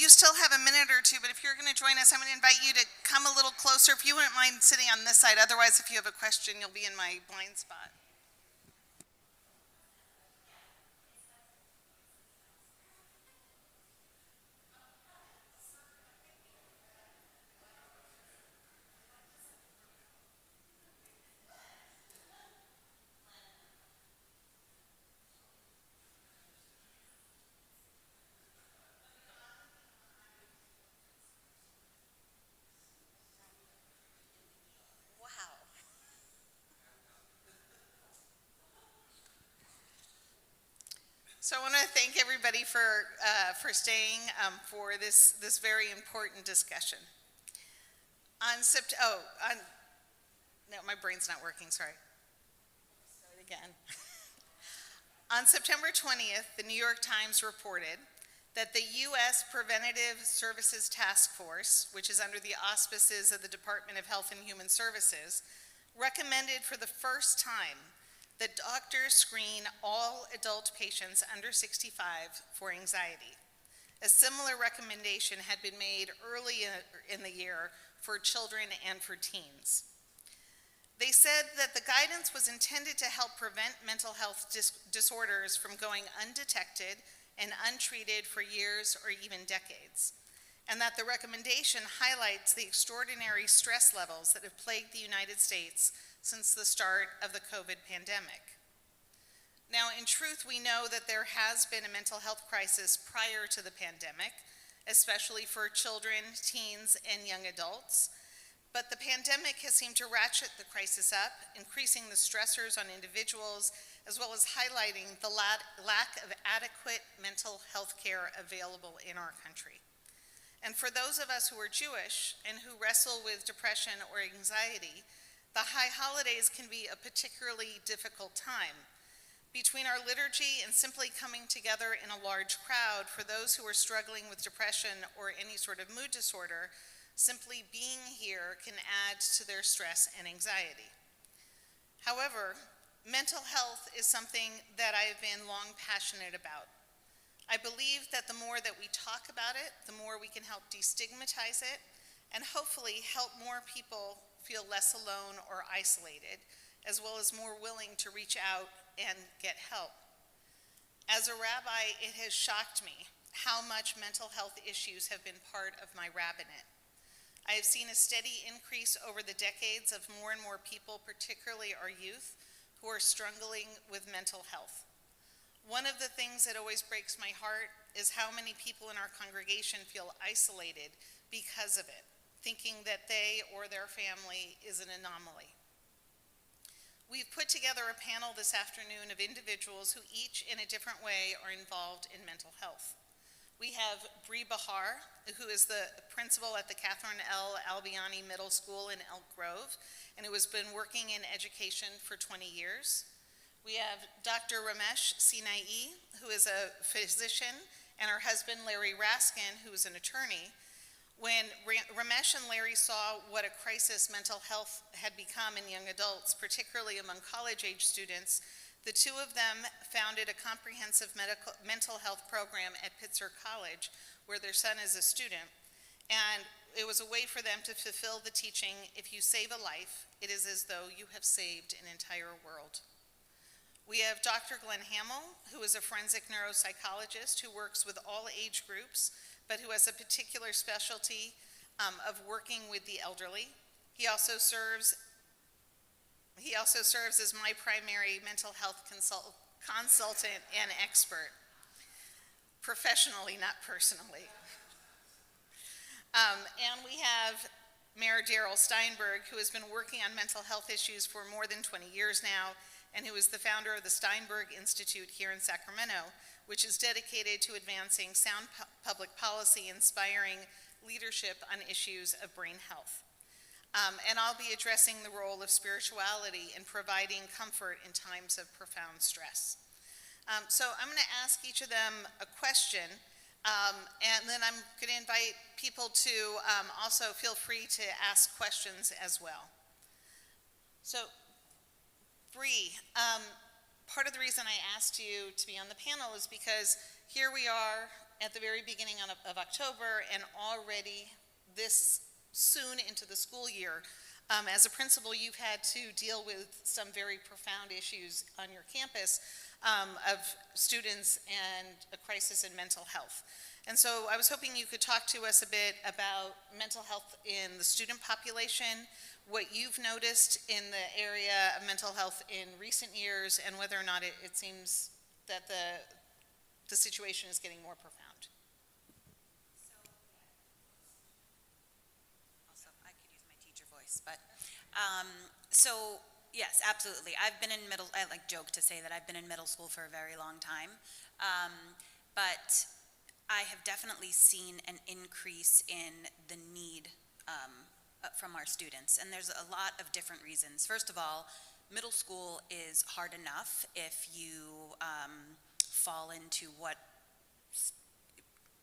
you still have a minute or two, but if you're going to join us, I'm going to invite you to come a little closer. If you wouldn't mind sitting on this side, otherwise if you have a question, you'll be in my blind spot. So I want to thank everybody for staying for this very important discussion. No, my brain's not working, sorry. Start again. On September 20th, the New York Times reported that the U.S. Preventative Services Task Force, which is under the auspices of the Department of Health and Human Services, recommended for the first time that doctors screen all adult patients under 65 for anxiety. A similar recommendation had been made early in the year for children and for teens. They said that the guidance was intended to help prevent mental health disorders from going undetected and untreated for years or even decades, and that the recommendation highlights the extraordinary stress levels that have plagued the United States since the start of the COVID pandemic. Now, in truth, we know that there has been a mental health crisis prior to the pandemic, especially for children, teens, and young adults. But the pandemic has seemed to ratchet the crisis up, increasing the stressors on individuals, as well as highlighting the lack of adequate mental health care available in our country. And for those of us who are Jewish and who wrestle with depression or anxiety, the high holidays can be a particularly difficult time. Between our liturgy and simply coming together in a large crowd, for those who are struggling with depression or any sort of mood disorder, simply being here can add to their stress and anxiety. However, mental health is something that I have been long passionate about. I believe that the more that we talk about it, the more we can help destigmatize it, and hopefully help more people feel less alone or isolated, as well as more willing to reach out and get help. As a rabbi, it has shocked me how much mental health issues have been part of my rabbinate. I have seen a steady increase over the decades of more and more people, particularly our youth, who are struggling with mental health. One of the things that always breaks my heart is how many people in our congregation feel isolated because of it, thinking that they or their family is an anomaly. We've put together a panel this afternoon of individuals who each in a different way are involved in mental health. We have Bree Bahar, who is the principal at the Catherine L. Albiani Middle School in Elk Grove, and who has been working in education for 20 years. We have Dr. Ramesh Sinai, who is a physician, and her husband, Larry Raskin, who is an attorney. When Ramesh and Larry saw what a crisis mental health had become in young adults, particularly among college-age students, the two of them founded a comprehensive mental health program at Pitzer College, where their son is a student. And it was a way for them to fulfill the teaching, if you save a life, it is as though you have saved an entire world. We have Dr. Glenn Hamill, who is a forensic neuropsychologist who works with all age groups, but who has a particular specialty of working with the elderly. He also serves as my primary mental health consultant and expert, professionally, not personally. And we have Mayor Darrell Steinberg, who has been working on mental health issues for more than 20 years now, and who is the founder of the Steinberg Institute here in Sacramento, which is dedicated to advancing sound public policy, inspiring leadership on issues of brain health. And I'll be addressing the role of spirituality in providing comfort in times of profound stress. So I'm going to ask each of them a question, and then I'm going to invite people to also feel free to ask questions as well. So, Bree, part of the reason I asked you to be on the panel is because here we are at the very beginning of October, and already this soon into the school year, as a principal, you've had to deal with some very profound issues on your campus of students and a crisis in mental health. And so I was hoping you could talk to us a bit about mental health in the student population, what you've noticed in the area of mental health in recent years, and whether or not it seems that the situation is getting more profound. Also, I could use my teacher voice, but so yes, absolutely. I've been in I like joke to say that I've been in middle school for a very long time, but I have definitely seen an increase in the need from our students, and there's a lot of different reasons. First of all, middle school is hard enough if you fall into what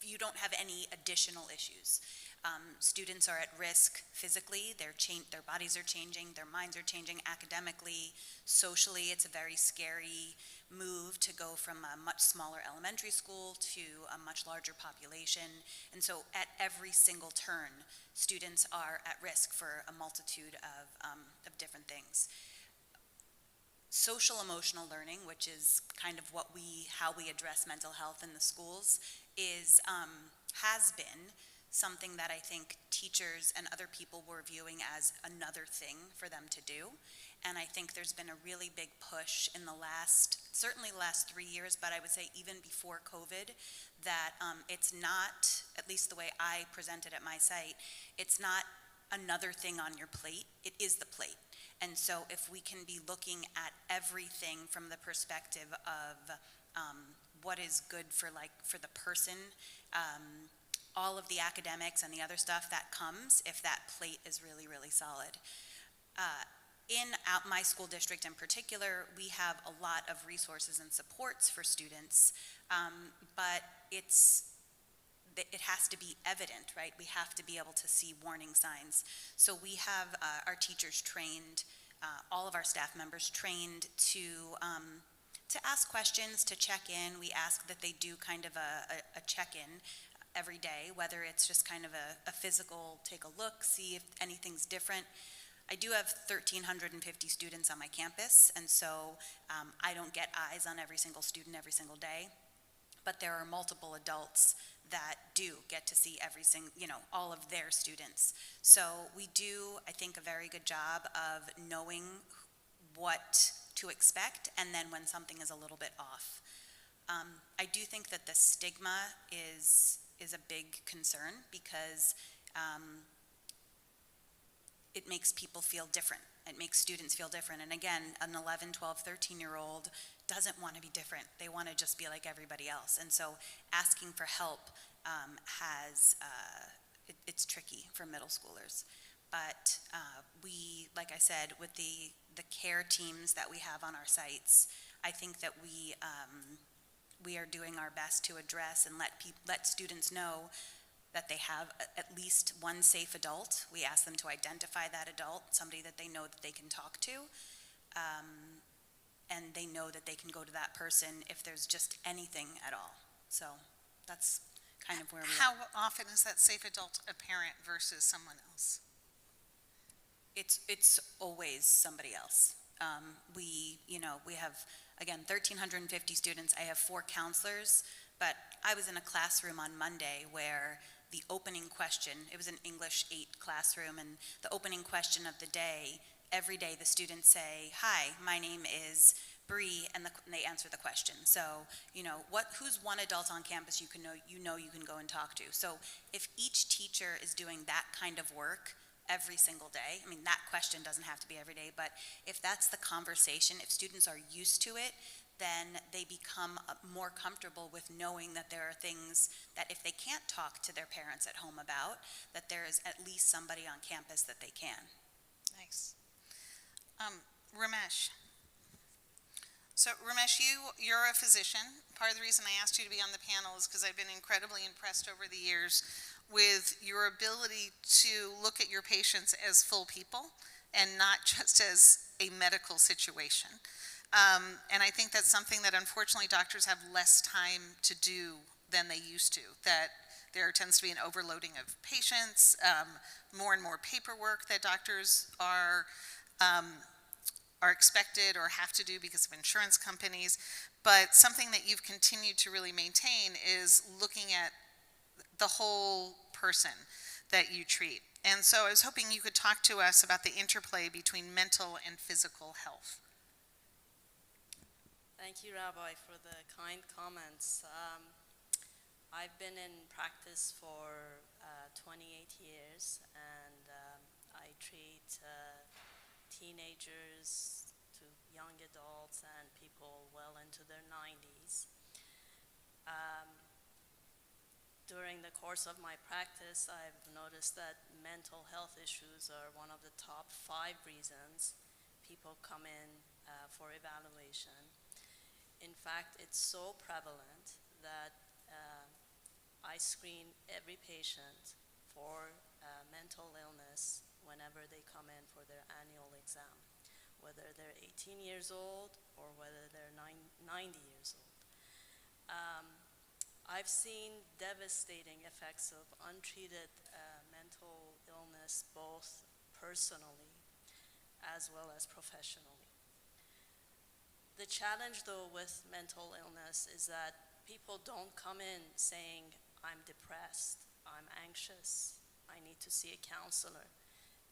you don't have any additional issues. Students are at risk physically, their bodies are changing, their minds are changing academically, socially. It's a very scary move to go from a much smaller elementary school to a much larger population. And so at every single turn, students are at risk for a multitude of different things. Social emotional learning, which is kind of how we address mental health in the schools, has been something that I think teachers and other people were viewing as another thing for them to do. And I think there's been a really big push in certainly the last 3 years, but I would say even before COVID, that it's not, at least the way I present it at my site, it's not another thing on your plate, it is the plate. And so if we can be looking at everything from the perspective of what is good for the person, all of the academics and the other stuff that comes if that plate is really, really solid. In my school district in particular, we have a lot of resources and supports for students, but it has to be evident, right? We have to be able to see warning signs. So we have our teachers trained, all of our staff members trained to ask questions, to check in. We ask that they do kind of a check-in every day, whether it's just kind of a physical take a look, see if anything's different. I do have 1,350 students on my campus, and so I don't get eyes on every single student every single day, but there are multiple adults that do get to see all of their students. So we do, I think, a very good job of knowing what to expect, and then when something is a little bit off. I do think that the stigma is a big concern because it makes people feel different. It makes students feel different. And again, an 11, 12, 13-year-old doesn't want to be different. They want to just be like everybody else. And so asking for help it's tricky for middle schoolers. But we, like I said, with the care teams that we have on our sites, I think that we are doing our best to address and let students know that they have at least one safe adult. We ask them to identify that adult, somebody that they know that they can talk to, and they know that they can go to that person if there's just anything at all. So that's kind of where we are. How often is that safe adult a parent versus someone else? It's always somebody else. We have, again, 1,350 students. I have 4 counselors, but I was in a classroom on Monday where the opening question, it was an English 8 classroom, and the opening question of the day, every day the students say, "Hi, my name is Bree," and they answer the question. So, who's one adult on campus you can go and talk to. So if each teacher is doing that kind of work every single day, I mean, that question doesn't have to be every day, but if that's the conversation, if students are used to it, then they become more comfortable with knowing that there are things that if they can't talk to their parents at home about, that there is at least somebody on campus that they can. Nice. Ramesh. So Ramesh, you're a physician. Part of the reason I asked you to be on the panel is because I've been incredibly impressed over the years with your ability to look at your patients as full people and not just as a medical situation. And I think that's something that unfortunately doctors have less time to do than they used to, that there tends to be an overloading of patients, more and more paperwork that doctors are expected or have to do because of insurance companies. But something that you've continued to really maintain is looking at the whole person that you treat. And so I was hoping you could talk to us about the interplay between mental and physical health. Thank you, Rabbi, for the kind comments. I've been in practice for 28 years, and I treat teenagers to young adults and people well into their 90s. During the course of my practice, I've noticed that mental health issues are one of the top 5 reasons people come in for evaluation. In fact, it's so prevalent that I screen every patient for mental illness whenever they come in for their annual exam, whether they're 18 years old or whether they're 90 years old. I've seen devastating effects of untreated mental illness, both personally as well as professionally. The challenge, though, with mental illness is that people don't come in saying, I'm depressed, I'm anxious, I need to see a counselor.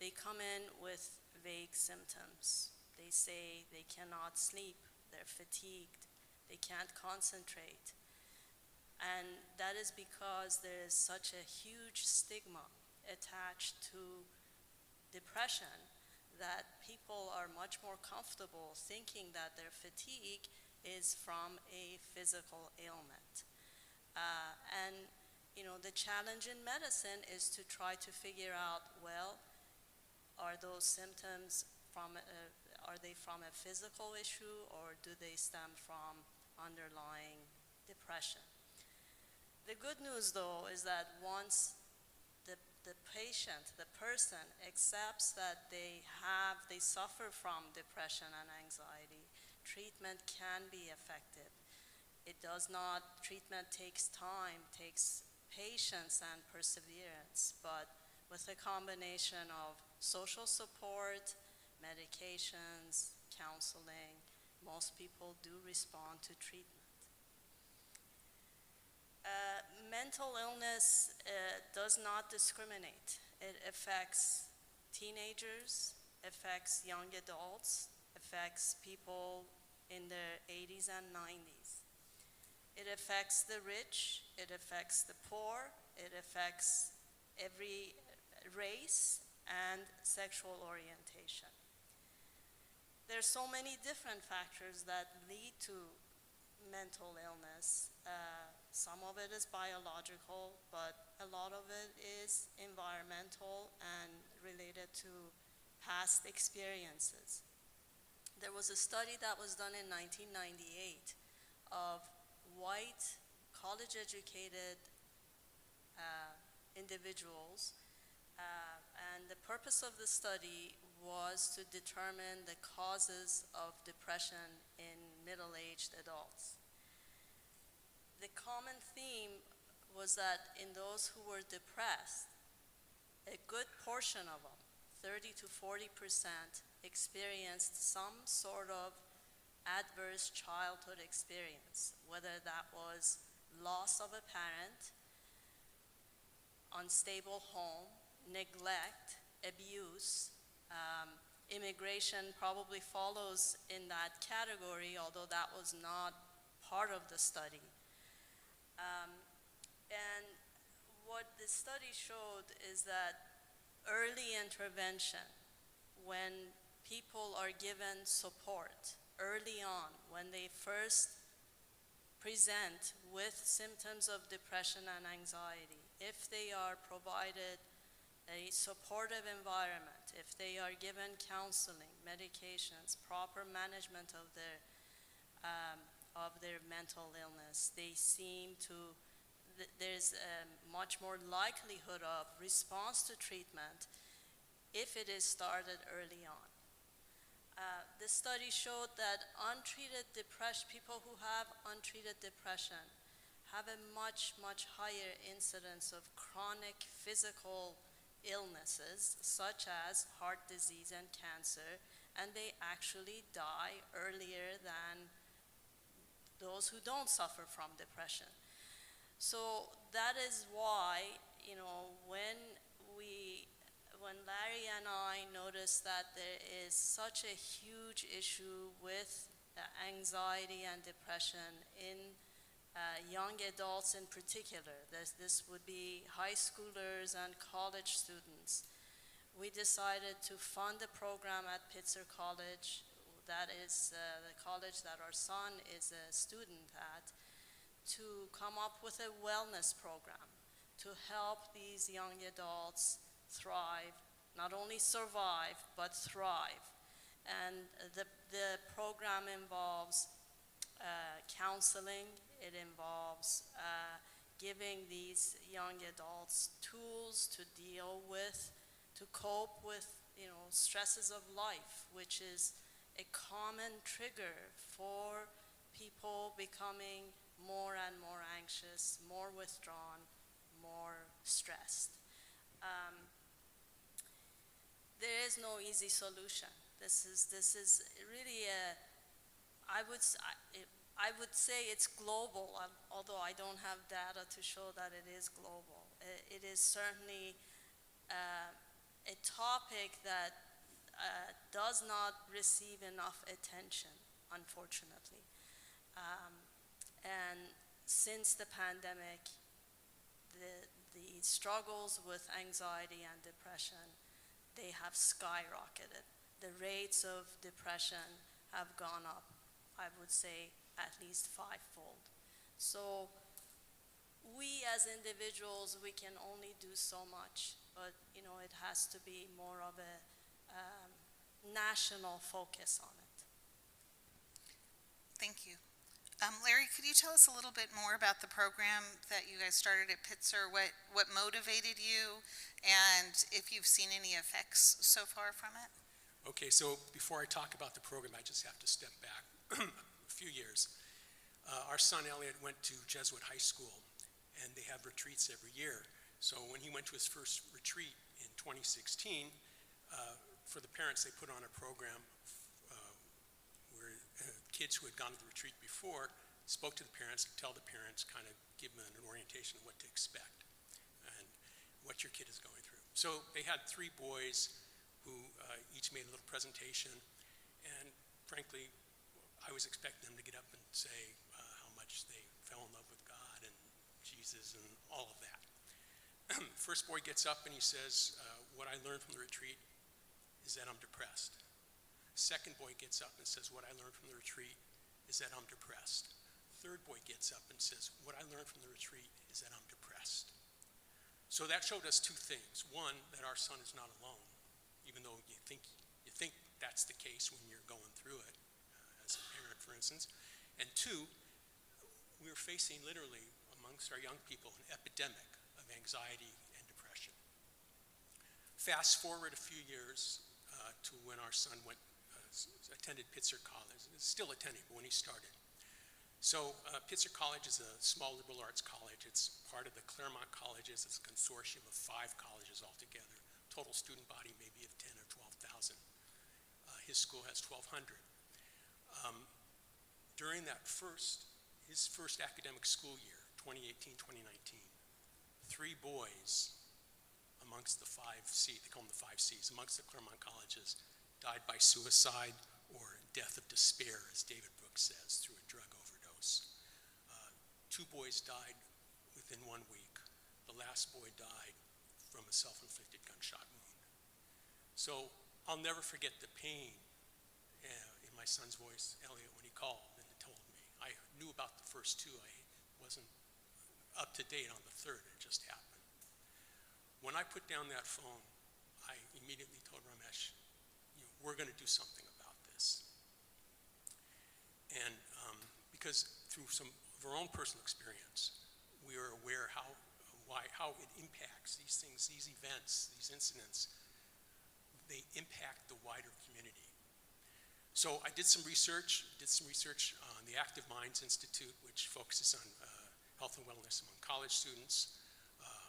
They come in with vague symptoms. They say they cannot sleep, they're fatigued, they can't concentrate. And that is because there is such a huge stigma attached to depression that people are much more comfortable thinking that their fatigue is from a physical ailment. And the challenge in medicine is to try to figure out, well, are those symptoms are they from a physical issue, or do they stem from underlying depression? The good news, though, is that once the patient, the person, accepts that they suffer from depression and anxiety, treatment can be effective. Treatment takes time, takes patience and perseverance, but with a combination of social support, medications, counseling, most people do respond to treatment. Mental illness does not discriminate. It affects teenagers, affects young adults, affects people in their 80s and 90s. It affects the rich, it affects the poor, it affects every race and sexual orientation. There's so many different factors that lead to mental illness. Some of it is biological, but a lot of it is environmental and related to past experiences. There was a study that was done in 1998 of white, college-educated individuals, and the purpose of the study was to determine the causes of depression in middle-aged adults. The common theme was that in those who were depressed, a good portion of them, 30 to 40%, experienced some sort of adverse childhood experience, whether that was loss of a parent, unstable home, neglect, abuse. Immigration probably follows in that category, although that was not part of the study. And what the study showed is that early intervention, when people are given support early on, when they first present with symptoms of depression and anxiety, if they are provided a supportive environment, if they are given counseling, medications, proper management of their mental illness, there's a much more likelihood of response to treatment if it is started early on. The study showed that people who have untreated depression have a much, much higher incidence of chronic physical illnesses such as heart disease and cancer, and they actually die earlier than those who don't suffer from depression. So that is why, when Larry and I noticed that there is such a huge issue with anxiety and depression in young adults in particular, this would be high schoolers and college students, we decided to fund a program at Pitzer College, that is the college that our son is a student at, to come up with a wellness program to help these young adults thrive, not only survive, but thrive. And the program involves counseling, it involves giving these young adults tools to deal with, to cope with, stresses of life, which is a common trigger for people becoming more and more anxious, more withdrawn, more stressed. There is no easy solution. This is really I would say it's global, although I don't have data to show that it is global. It is certainly a topic that does not receive enough attention, unfortunately. And since the pandemic, the struggles with anxiety and depression, they have skyrocketed. The rates of depression have gone up, I would say, at least 5-fold. So we as individuals, we can only do so much, but it has to be more of a national focus on it. Thank you. Larry, could you tell us a little bit more about the program that you guys started at Pitzer? What motivated you, and if you've seen any effects so far from it? Okay, so before I talk about the program, I just have to step back a few years. Our son Elliot went to Jesuit High School, and they have retreats every year. So when he went to his first retreat in 2016, for the parents, they put on a program where kids who had gone to the retreat before spoke to the parents, tell the parents, kind of give them an orientation of what to expect and what your kid is going through. So they had 3 boys who each made a little presentation, and frankly, I was expecting them to get up and say how much they fell in love with God and Jesus and all of that. First boy gets up and he says, what I learned from the retreat is that I'm depressed. Second boy gets up and says, what I learned from the retreat is that I'm depressed. Third boy gets up and says, what I learned from the retreat is that I'm depressed. So that showed us 2 things. One, that our son is not alone, even though you think that's the case when you're going through it, as a parent, for instance. And 2, we were facing literally amongst our young people an epidemic of anxiety and depression. Fast forward a few years to when our son attended Pitzer College. He's still attending, but when he started. So Pitzer College is a small liberal arts college. It's part of the Claremont Colleges. It's a consortium of 5 colleges altogether. Total student body maybe of 10 or 12,000. His school has 1,200. During his first academic school year, 2018-2019, 3 boys amongst the 5C, they call them the 5Cs, amongst the Claremont colleges, died by suicide or death of despair, as David Brooks says, through a drug overdose. 2 boys died within 1 week. The last boy died from a self-inflicted gunshot wound. So I'll never forget the pain in my son's voice, Elliot, when he called and told me. I knew about the first 2. I wasn't up to date on the third. It just happened. When I put down that phone, I immediately told Ramesh, we're going to do something about this. And because through some of our own personal experience, we are aware how it impacts these things, these events, these incidents. They impact the wider community. So I did some research on the Active Minds Institute, which focuses on health and wellness among college students.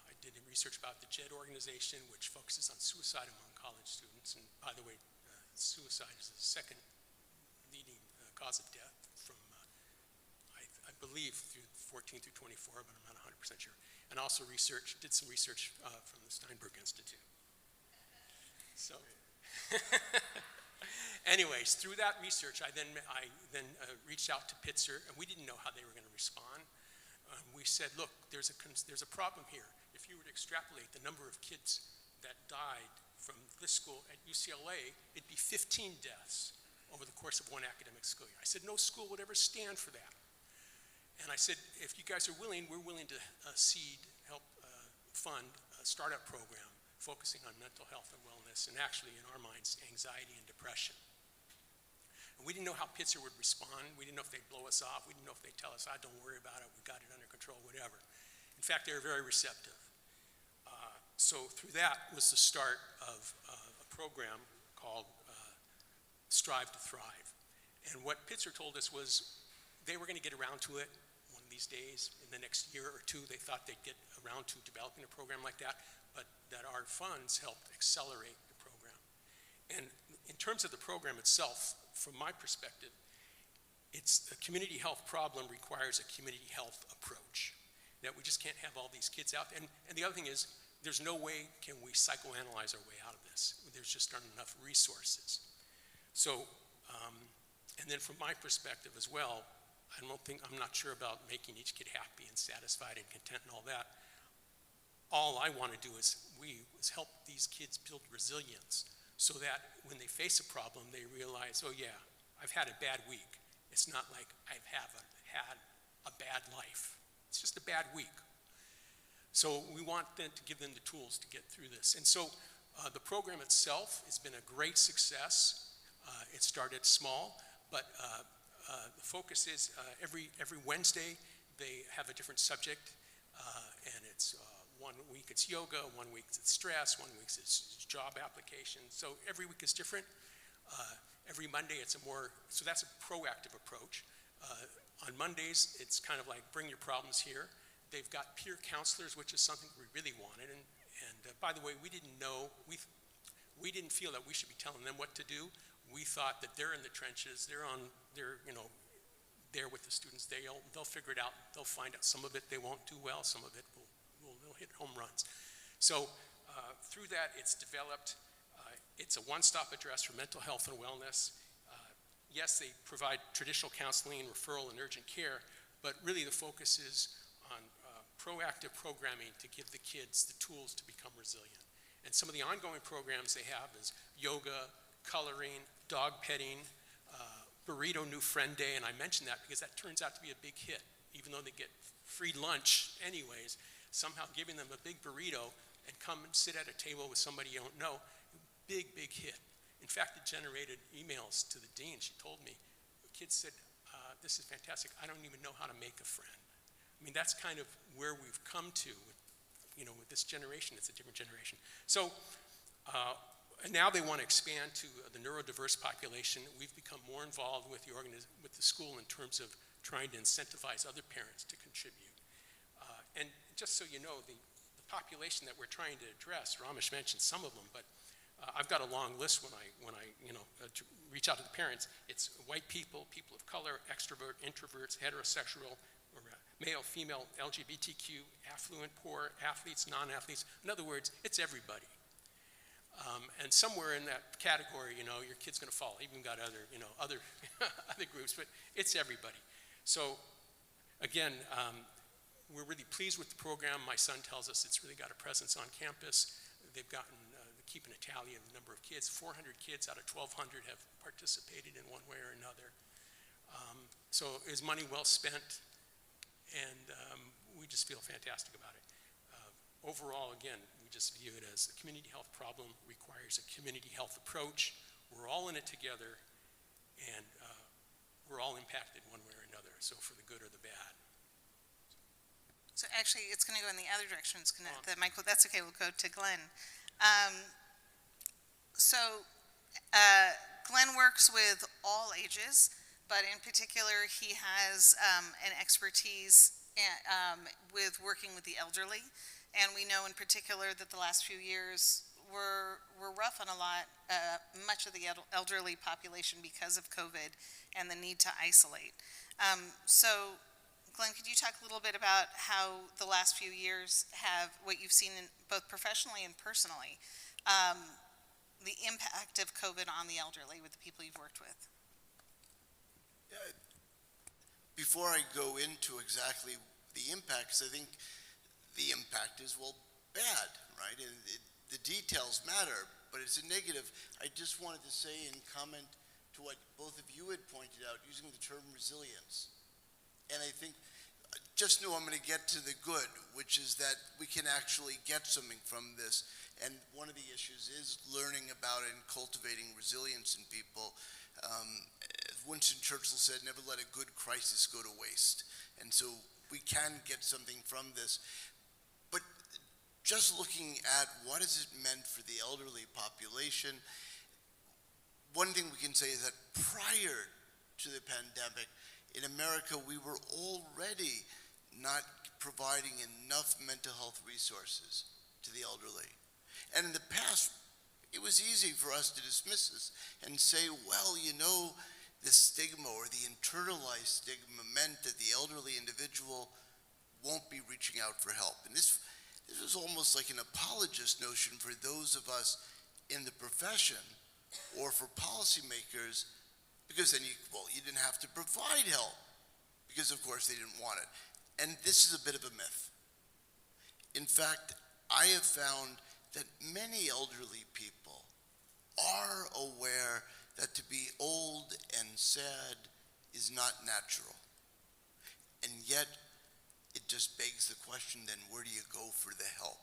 I did research about the JED organization, which focuses on suicide among college students. And by the way, suicide is the second leading cause of death from, I believe, through 14 through 24, but I'm not 100% sure. And also did some research from the Steinberg Institute. So, anyways, through that research, I then reached out to Pitzer, and we didn't know how they were going to respond. We said, look, there's a problem here. If you were to extrapolate the number of kids that died from this school at UCLA, it'd be 15 deaths over the course of one academic school year. I said, no school would ever stand for that. And I said, if you guys are willing, we're willing to help fund a startup program focusing on mental health and wellness, and actually, in our minds, anxiety and depression. And we didn't know how Pitzer would respond. We didn't know if they'd blow us off. We didn't know if they'd tell us, don't worry about it, we got it under control, whatever. In fact, they were very receptive. So through that was the start of a program called Strive to Thrive. And what Pitzer told us was they were going to get around to it one of these days. In the next year or two, they thought they'd get around to developing a program like that, but that our funds helped accelerate the program. And in terms of the program itself, from my perspective, a community health problem requires a community health approach. That we just can't have all these kids out there. And the other thing is, there's no way can we psychoanalyze our way out of this. There's just aren't enough resources. So, and then from my perspective as well, I'm not sure about making each kid happy and satisfied and content and all that. All I want to do is help these kids build resilience so that when they face a problem, they realize, oh yeah, I've had a bad week. It's not like I've had a bad life. It's just a bad week. So we want them to give them the tools to get through this. And so the program itself has been a great success. It started small, but the focus is every Wednesday they have a different subject, and it's 1 week it's yoga, 1 week it's stress, 1 week it's job application. So every week is different. Every Monday it's so that's a proactive approach. On Mondays, it's kind of like bring your problems here. They've got peer counselors, which is something we really wanted. And by the way, we didn't feel that we should be telling them what to do. We thought that they're in the trenches. They're there with the students. They'll figure it out. They'll find out. Some of it they won't do well. Some of it they'll hit home runs. So through that, it's developed. It's a one-stop address for mental health and wellness. Yes, they provide traditional counseling, referral, and urgent care, but really the focus is on proactive programming to give the kids the tools to become resilient. And some of the ongoing programs they have is yoga, coloring, dog petting, Burrito New Friend Day, and I mention that because that turns out to be a big hit. Even though they get free lunch anyways, somehow giving them a big burrito and come and sit at a table with somebody you don't know, big hit. In fact, it generated emails to the dean. She told me, the kids said, this is fantastic. I don't even know how to make a friend. I mean, that's kind of where we've come to with this generation. It's a different generation. So and now they want to expand to the neurodiverse population. We've become more involved with the school in terms of trying to incentivize other parents to contribute. And just so you know, the population that we're trying to address, Ramesh mentioned some of them, but I've got a long list when I reach out to the parents. It's white people, people of color, extrovert, introverts, heterosexual, or male, female, LGBTQ, affluent, poor, athletes, non-athletes. In other words, it's everybody. And somewhere in that category, your kid's going to fall. Even got other other groups, but it's everybody. So again, we're really pleased with the program. My son tells us it's really got a presence on campus. They've gotten keeping a tally of the number of kids. 400 kids out of 1,200 have participated in one way or another. So it was money well spent, and we just feel fantastic about it. Overall, again, we just view it as a community health problem requires a community health approach. We're all in it together, and we're all impacted one way or another, so for the good or the bad. So actually, it's going to go in the other direction. It's going to, Michael, that's okay, we'll go to Glenn. Glenn works with all ages, but in particular, he has an expertise with working with the elderly. And we know in particular that the last few years were rough on much of the elderly population because of COVID and the need to isolate. So Glenn, could you talk a little bit about how the last few years what you've seen in both professionally and personally, the impact of COVID on the elderly with the people you've worked with? Before I go into exactly the impacts, I think the impact is, well, bad, right? And the details matter, but it's a negative. I just wanted to say and comment to what both of you had pointed out, using the term resilience. And I think, just know I'm going to get to the good, which is that we can actually get something from this. And one of the issues is learning about and cultivating resilience in people. Winston Churchill said, never let a good crisis go to waste. And so we can get something from this. But just looking at what has it meant for the elderly population, one thing we can say is that prior to the pandemic, in America, we were already not providing enough mental health resources to the elderly. And in the past, it was easy for us to dismiss this and say, well, you know, the stigma or the internalized stigma meant that the elderly individual won't be reaching out for help. And this was almost like an apologist notion for those of us in the profession or for policymakers, because then you didn't have to provide help, because of course they didn't want it. And this is a bit of a myth. In fact, I have found that many elderly people are aware that to be old and sad is not natural. And yet, it just begs the question then, where do you go for the help?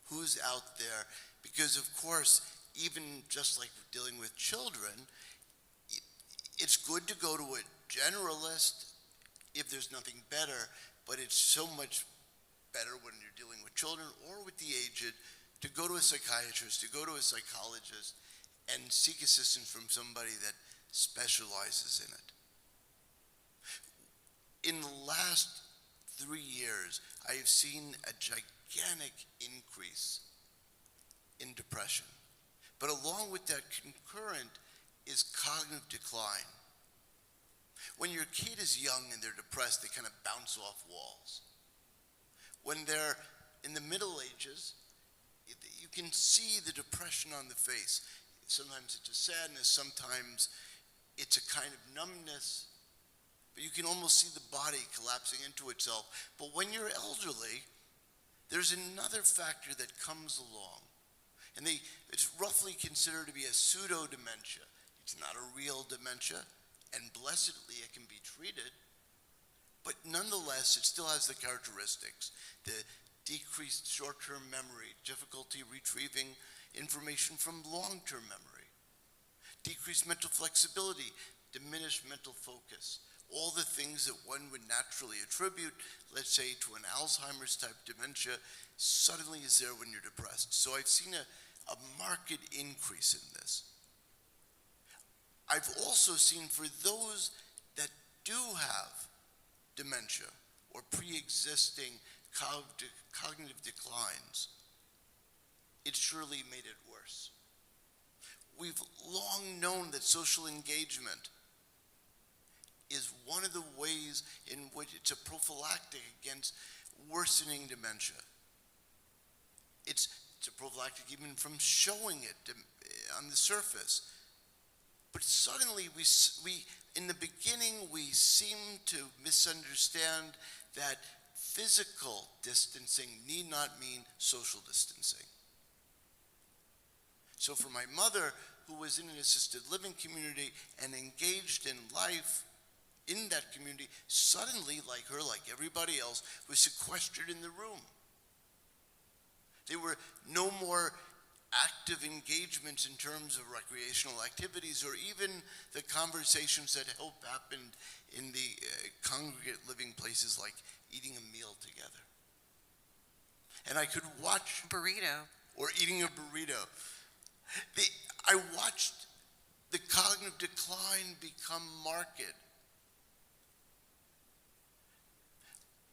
Who's out there? Because of course, even just like dealing with children, it's good to go to a generalist if there's nothing better, but it's so much better when you're dealing with children or with the aged to go to a psychiatrist, to go to a psychologist, and seek assistance from somebody that specializes in it. In the last 3 years, I have seen a gigantic increase in depression. But along with that concurrent is cognitive decline. When your kid is young and they're depressed, they kind of bounce off walls. When they're in the Middle Ages, you can see the depression on the face. Sometimes it's a sadness, sometimes it's a kind of numbness, but you can almost see the body collapsing into itself. But when you're elderly, there's another factor that comes along, and it's roughly considered to be a pseudo-dementia. It's not a real dementia, and blessedly it can be treated, but nonetheless it still has the characteristics: the decreased short-term memory, difficulty retrieving information from long-term memory, decreased mental flexibility, diminished mental focus, all the things that one would naturally attribute, let's say, to an Alzheimer's type dementia, suddenly is there when you're depressed. So I've seen a marked increase in this. I've also seen for those that do have dementia or pre-existing cognitive declines, it surely made it worse. We've long known that social engagement is one of the ways in which it's a prophylactic against worsening dementia. It's a prophylactic even from showing it on the surface. But suddenly in the beginning, we seem to misunderstand that physical distancing need not mean social distancing. So for my mother, who was in an assisted living community and engaged in life in that community, suddenly, like her, like everybody else, was sequestered in the room. There were no more active engagements in terms of recreational activities or even the conversations that happened in the congregate living places like eating a meal together. And I could watch Burrito. Or eating a burrito. I watched the cognitive decline become marked.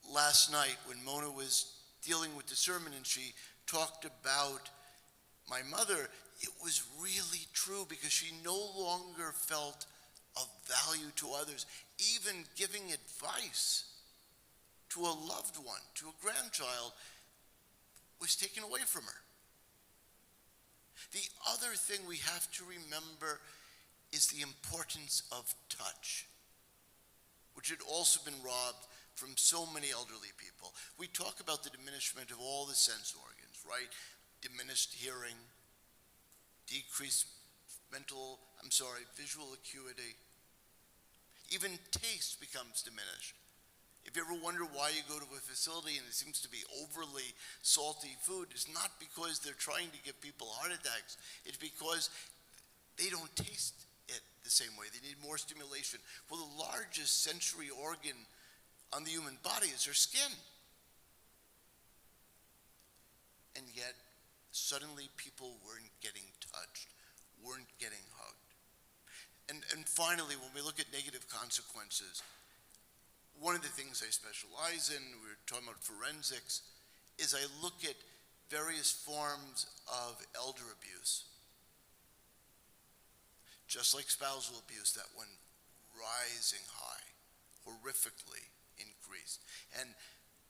last night when Mona was dealing with the sermon and she talked about my mother, it was really true because she no longer felt of value to others. Even giving advice to a loved one, to a grandchild, was taken away from her. The other thing we have to remember is the importance of touch, which had also been robbed from so many elderly people. We talk about the diminishment of all the sense organs, right? Diminished hearing, decreased visual acuity. Even taste becomes diminished. If you ever wonder why you go to a facility and it seems to be overly salty food, it's not because they're trying to give people heart attacks. It's because they don't taste it the same way. They need more stimulation. Well, the largest sensory organ on the human body is our skin. And yet, suddenly people weren't getting touched, weren't getting hugged. And finally, when we look at negative consequences, one of the things I specialize in, we were talking about forensics, is I look at various forms of elder abuse. Just like spousal abuse, that went rising high, horrifically increased. And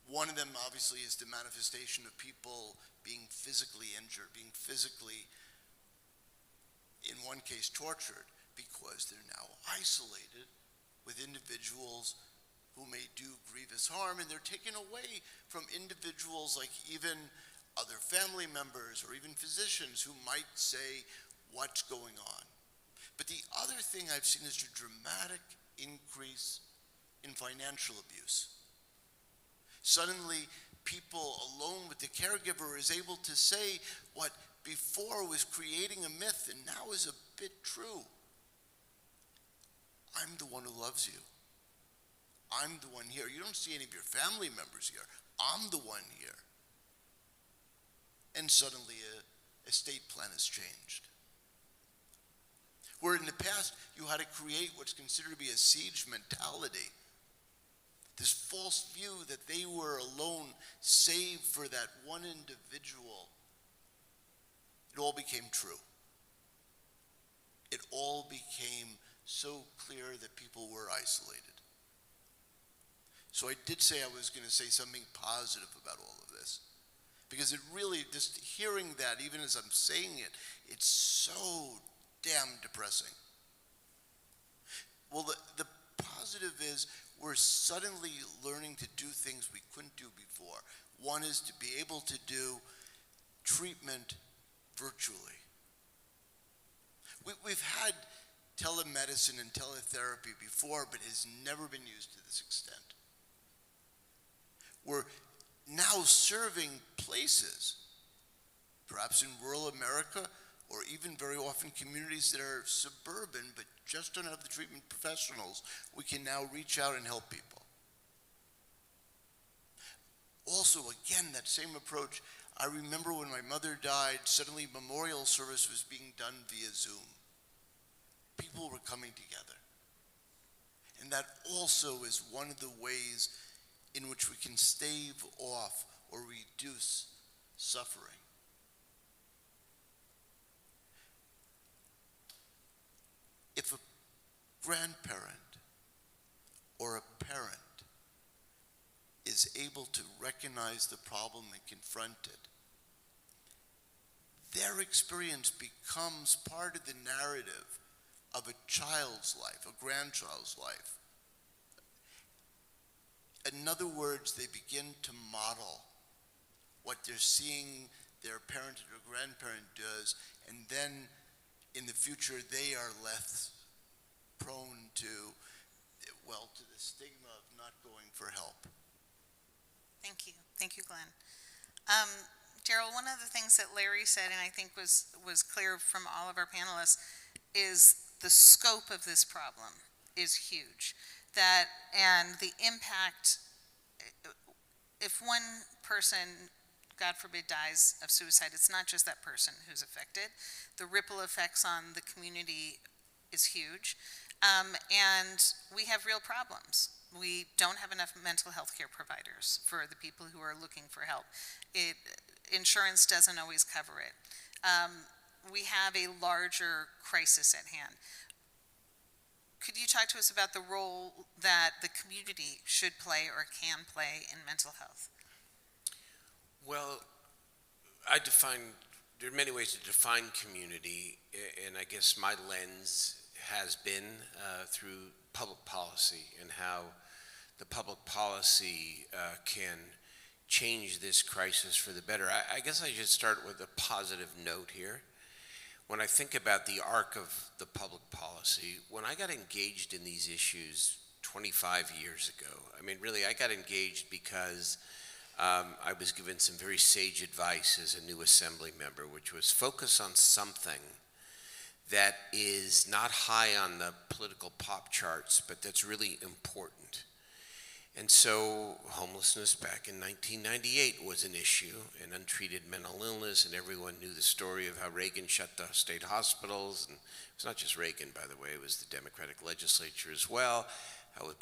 one of them obviously is the manifestation of people being physically injured, being physically, in one case, tortured, because they're now isolated with individuals who may do grievous harm, and they're taken away from individuals like even other family members or even physicians who might say what's going on. But the other thing I've seen is a dramatic increase in financial abuse. Suddenly, people alone with the caregiver is able to say what before was creating a myth and now is a bit true. I'm the one who loves you. I'm the one here. You don't see any of your family members here. I'm the one here. And suddenly a estate plan has changed. Where in the past you had to create what's considered to be a siege mentality. This false view that they were alone, save for that one individual. It all became true. It all became so clear that people were isolated. So I did say I was going to say something positive about all of this. Because it really, just hearing that, even as I'm saying it, it's so damn depressing. Well, the positive is we're suddenly learning to do things we couldn't do before. One is to be able to do treatment virtually. We've had telemedicine and teletherapy before, but it has never been used to this extent. We're now serving places, perhaps in rural America, or even very often communities that are suburban, but just don't have the treatment professionals. We can now reach out and help people. Also, again, that same approach, I remember when my mother died, suddenly memorial service was being done via Zoom. People were coming together. And that also is one of the ways in which we can stave off or reduce suffering. If a grandparent or a parent is able to recognize the problem and confront it, their experience becomes part of the narrative of a child's life, a grandchild's life. In other words, they begin to model what they're seeing their parent or grandparent does, and then in the future they are left prone to the stigma of not going for help. Thank you. Thank you, Glenn. Gerald, one of the things that Larry said, and I think was clear from all of our panelists, is the scope of this problem is huge. And the impact, if one person, God forbid, dies of suicide, it's not just that person who's affected. The ripple effects on the community is huge. And we have real problems. we don't have enough mental health care providers for the people who are looking for help. Insurance doesn't always cover it. We have a larger crisis at hand. Could you talk to us about the role that the community should play or can play in mental health? Well, there are many ways to define community, and I guess my lens has been through public policy and how the public policy can change this crisis for the better. I guess I should start with a positive note here. When I think about the arc of the public policy, when I got engaged in these issues 25 years ago, I mean, really, I got engaged because I was given some very sage advice as a new assembly member, which was focus on something that is not high on the political pop charts, but that's really important. And so homelessness back in 1998 was an issue, and untreated mental illness, and everyone knew the story of how Reagan shut the state hospitals. And it was not just Reagan, by the way, it was the Democratic legislature as well. How it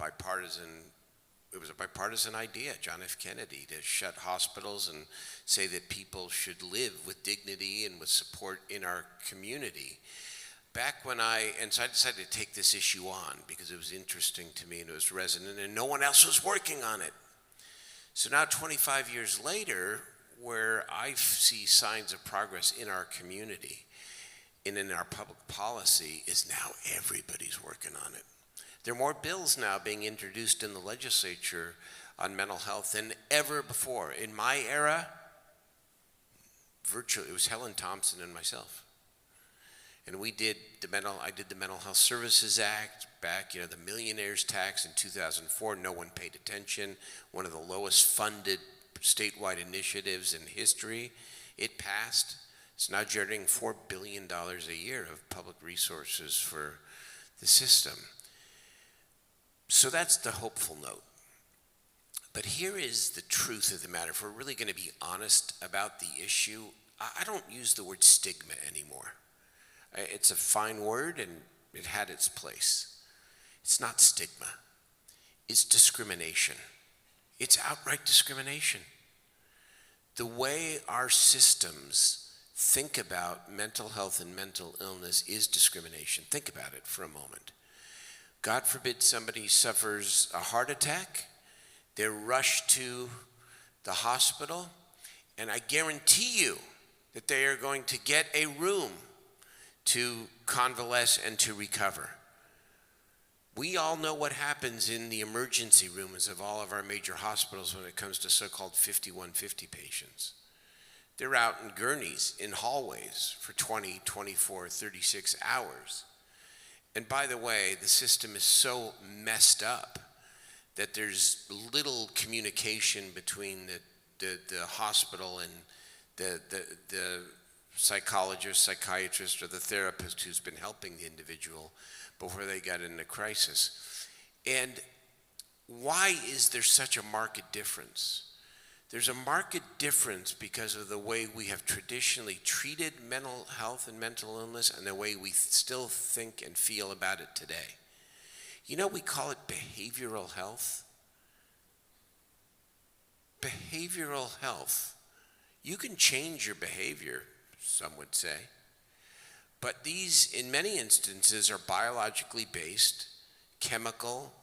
was a bipartisan idea, John F. Kennedy, to shut hospitals and say that people should live with dignity and with support in our community. So I decided to take this issue on because it was interesting to me and it was resonant and no one else was working on it. So now 25 years later, where I see signs of progress in our community and in our public policy is now everybody's working on it. There are more bills now being introduced in the legislature on mental health than ever before. In my era, virtually, it was Helen Thompson and myself. And I did the Mental Health Services Act back, the millionaire's tax in 2004. No one paid attention. One of the lowest funded statewide initiatives in history. It passed. It's now generating $4 billion a year of public resources for the system. So that's the hopeful note. But here is the truth of the matter. If we're really going to be honest about the issue, I don't use the word stigma anymore. It's a fine word and it had its place. It's not stigma. It's discrimination. It's outright discrimination. The way our systems think about mental health and mental illness is discrimination. Think about it for a moment. God forbid somebody suffers a heart attack, they're rushed to the hospital, and I guarantee you that they are going to get a room to convalesce and to recover. We all know what happens in the emergency rooms of all of our major hospitals when it comes to so-called 5150 patients. They're out in gurneys, in hallways for 20, 24, 36 hours. And by the way, the system is so messed up that there's little communication between the hospital and the psychologist, psychiatrist, or the therapist who's been helping the individual before they got into crisis. And why is there such a marked difference? There's a marked difference because of the way we have traditionally treated mental health and mental illness and the way we still think and feel about it today. We call it behavioral health. Behavioral health. You can change your behavior, some would say. But these, in many instances, are biologically based, chemical,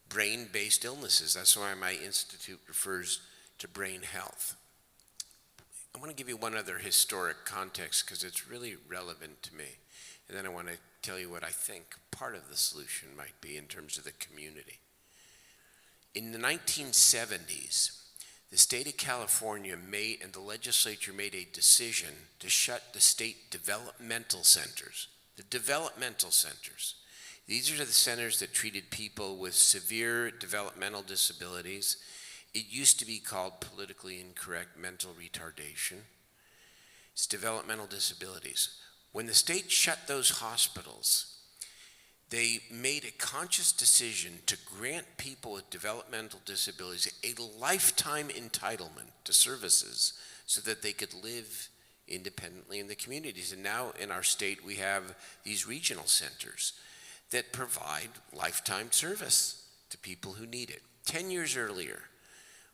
brain-based illnesses. That's why my institute refers to brain health. I want to give you one other historic context because it's really relevant to me. And then I want to tell you what I think part of the solution might be in terms of the community. In the 1970s, the state of California and the legislature made a decision to shut the state developmental centers. The developmental centers. These are the centers that treated people with severe developmental disabilities. It used to be called politically incorrect mental retardation. It's developmental disabilities. When the state shut those hospitals, they made a conscious decision to grant people with developmental disabilities a lifetime entitlement to services so that they could live independently in the communities. And now in our state, we have these regional centers that provide lifetime service to people who need it. 10 years earlier,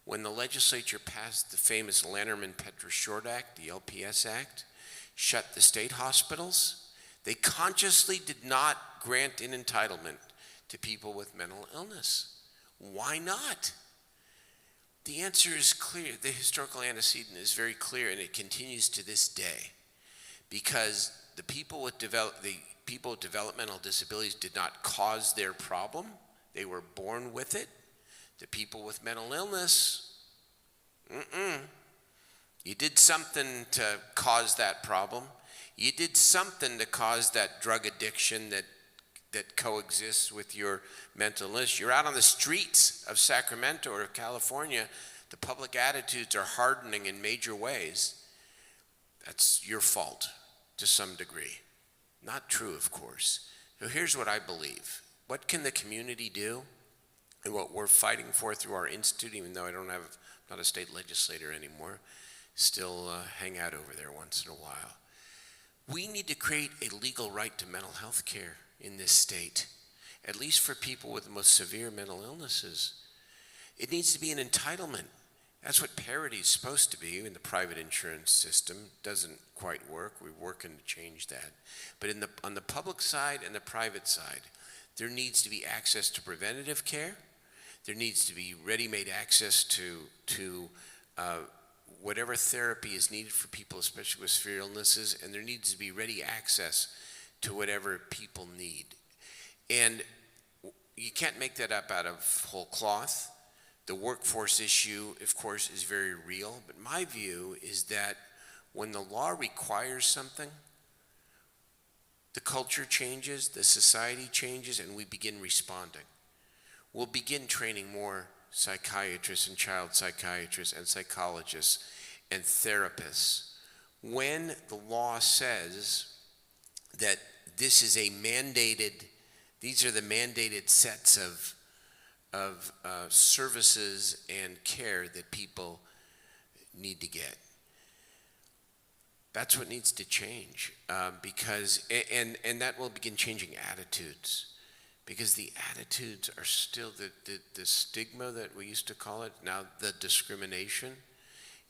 when the legislature passed the famous Lanterman-Petra-Short Act, the LPS Act, shut the state hospitals, they consciously did not grant an entitlement to people with mental illness. Why not? The answer is clear. The historical antecedent is very clear, and it continues to this day. Because the people with developmental disabilities did not cause their problem. They were born with it. The people with mental illness, you did something to cause that problem. You did something to cause that drug addiction that coexists with your mental illness. You're out on the streets of Sacramento or of California. The public attitudes are hardening in major ways. That's your fault to some degree. Not true, of course. So here's what I believe. What can the community do? And what we're fighting for through our institute, even though I'm not a state legislator anymore, still hang out over there once in a while. We need to create a legal right to mental health care in this state, at least for people with the most severe mental illnesses. It needs to be an entitlement. That's what parity is supposed to be in the private insurance system. Doesn't quite work. We're working to change that. But on the public side and the private side, there needs to be access to preventative care. There needs to be ready-made access to whatever therapy is needed for people, especially with severe illnesses, and there needs to be ready access to whatever people need. And you can't make that up out of whole cloth. The workforce issue, of course, is very real, but my view is that when the law requires something, the culture changes, the society changes, and we begin responding. We'll begin training more psychiatrists and child psychiatrists and psychologists and therapists when the law says that these are the mandated sets of services and care that people need to get. That's what needs to change, because that will begin changing attitudes, because the attitudes are still the stigma that we used to call it, now the discrimination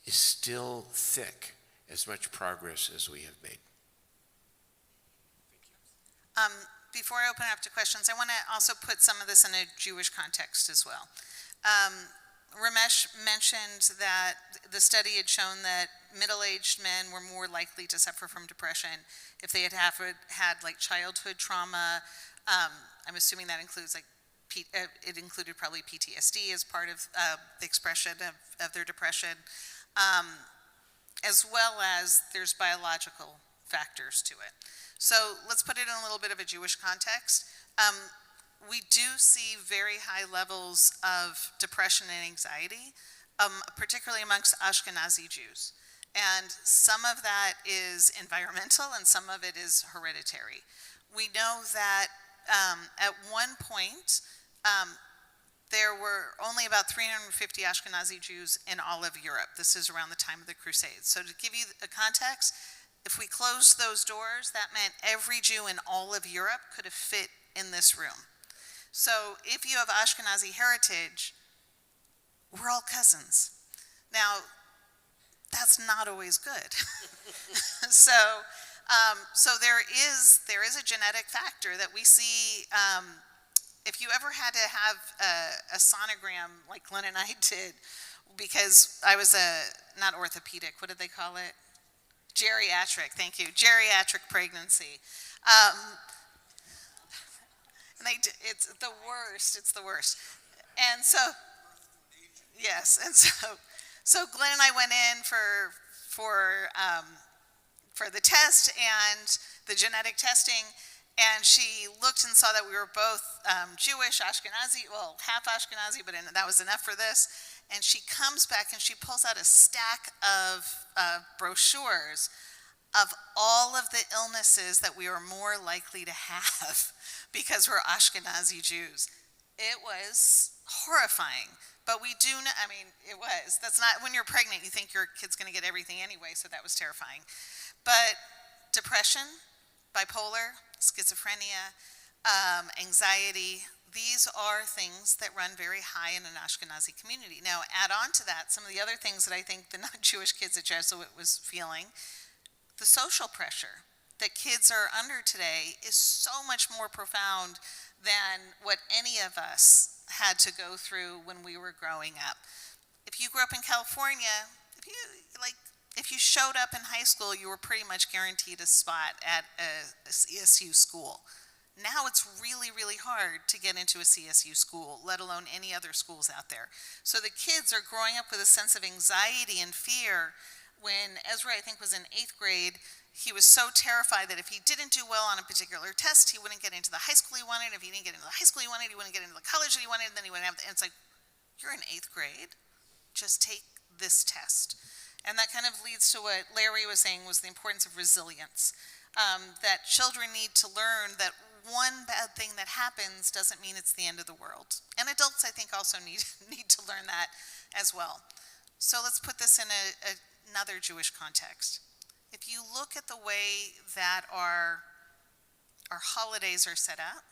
is still thick, as much progress as we have made. Before I open up to questions, I want to also put some of this in a Jewish context as well. Ramesh mentioned that the study had shown that middle-aged men were more likely to suffer from depression if they had like childhood trauma. I'm assuming that includes it included probably PTSD as part of the expression of their depression, as well as there's biological factors to it. So let's put it in a little bit of a Jewish context. We do see very high levels of depression and anxiety, particularly amongst Ashkenazi Jews. And some of that is environmental and some of it is hereditary. We know that at one point, there were only about 350 Ashkenazi Jews in all of Europe. This is around the time of the Crusades. So to give you a context, if we closed those doors, that meant every Jew in all of Europe could have fit in this room. So if you have Ashkenazi heritage, we're all cousins. Now, that's not always good. So there is a genetic factor that we see. If you ever had to have a sonogram like Glenn and I did, because I was not orthopedic, what did they call it? Geriatric, thank you. Geriatric pregnancy. And it's the worst, it's the worst. And so, yes, and so Glenn and I went in for the test and the genetic testing, and she looked and saw that we were both Jewish, Ashkenazi, well, half Ashkenazi, but that was enough for this. And she comes back and she pulls out a stack of brochures of all of the illnesses that we are more likely to have because we're Ashkenazi Jews. It was horrifying, but we do know, I mean, it was. That's not, when you're pregnant, you think your kid's gonna get everything anyway, so that was terrifying. But depression, bipolar, schizophrenia, anxiety, these are things that run very high in an Ashkenazi community. Now, add on to that some of the other things that I think the non-Jewish kids at Jesuit was feeling. The social pressure that kids are under today is so much more profound than what any of us had to go through when we were growing up. If you grew up in California, if you showed up in high school, you were pretty much guaranteed a spot at a CSU school. Now it's really, really hard to get into a CSU school, let alone any other schools out there. So the kids are growing up with a sense of anxiety and fear. When Ezra, I think, was in 8th grade, he was so terrified that if he didn't do well on a particular test, he wouldn't get into the high school he wanted. If he didn't get into the high school he wanted, he wouldn't get into the college that he wanted, and then he wouldn't have, and it's like, you're in 8th grade, just take this test. And that kind of leads to what Larry was saying was the importance of resilience. That children need to learn that one bad thing that happens doesn't mean it's the end of the world. And adults, I think, also need to learn that as well. So let's put this in another Jewish context. If you look at the way that our holidays are set up,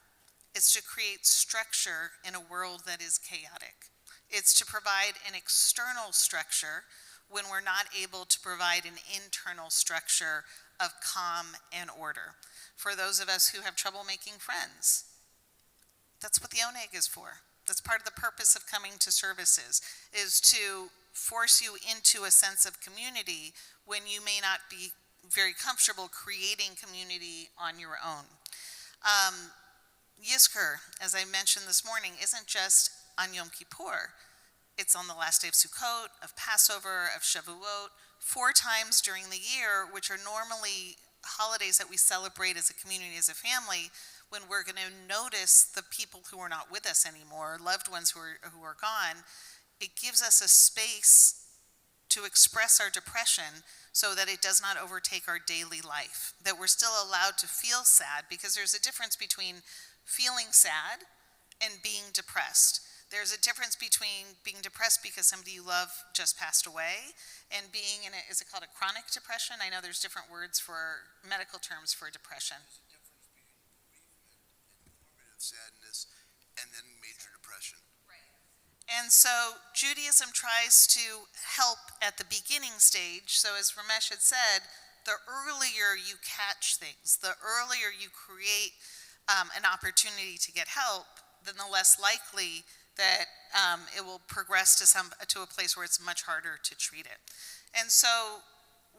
it's to create structure in a world that is chaotic. It's to provide an external structure when we're not able to provide an internal structure of calm and order. For those of us who have trouble making friends, that's what the oneg is for. That's part of the purpose of coming to services, is to force you into a sense of community when you may not be very comfortable creating community on your own. Yizkor, as I mentioned this morning, isn't just on Yom Kippur. It's on the last day of Sukkot, of Passover, of Shavuot, 4 times during the year, which are normally holidays that we celebrate as a community, as a family, when we're going to notice the people who are not with us anymore, loved ones who are gone. It gives us a space to express our depression so that it does not overtake our daily life, that we're still allowed to feel sad, because there's a difference between feeling sad and being depressed. There's a difference between being depressed because somebody you love just passed away and being in is it called a chronic depression? I know there's different words for medical terms for depression. There's a difference between bereavement and formative sadness and then major depression. And so Judaism tries to help at the beginning stage. So as Ramesh had said, the earlier you catch things, the earlier you create an opportunity to get help, then the less likely that it will progress to a place where it's much harder to treat it. And so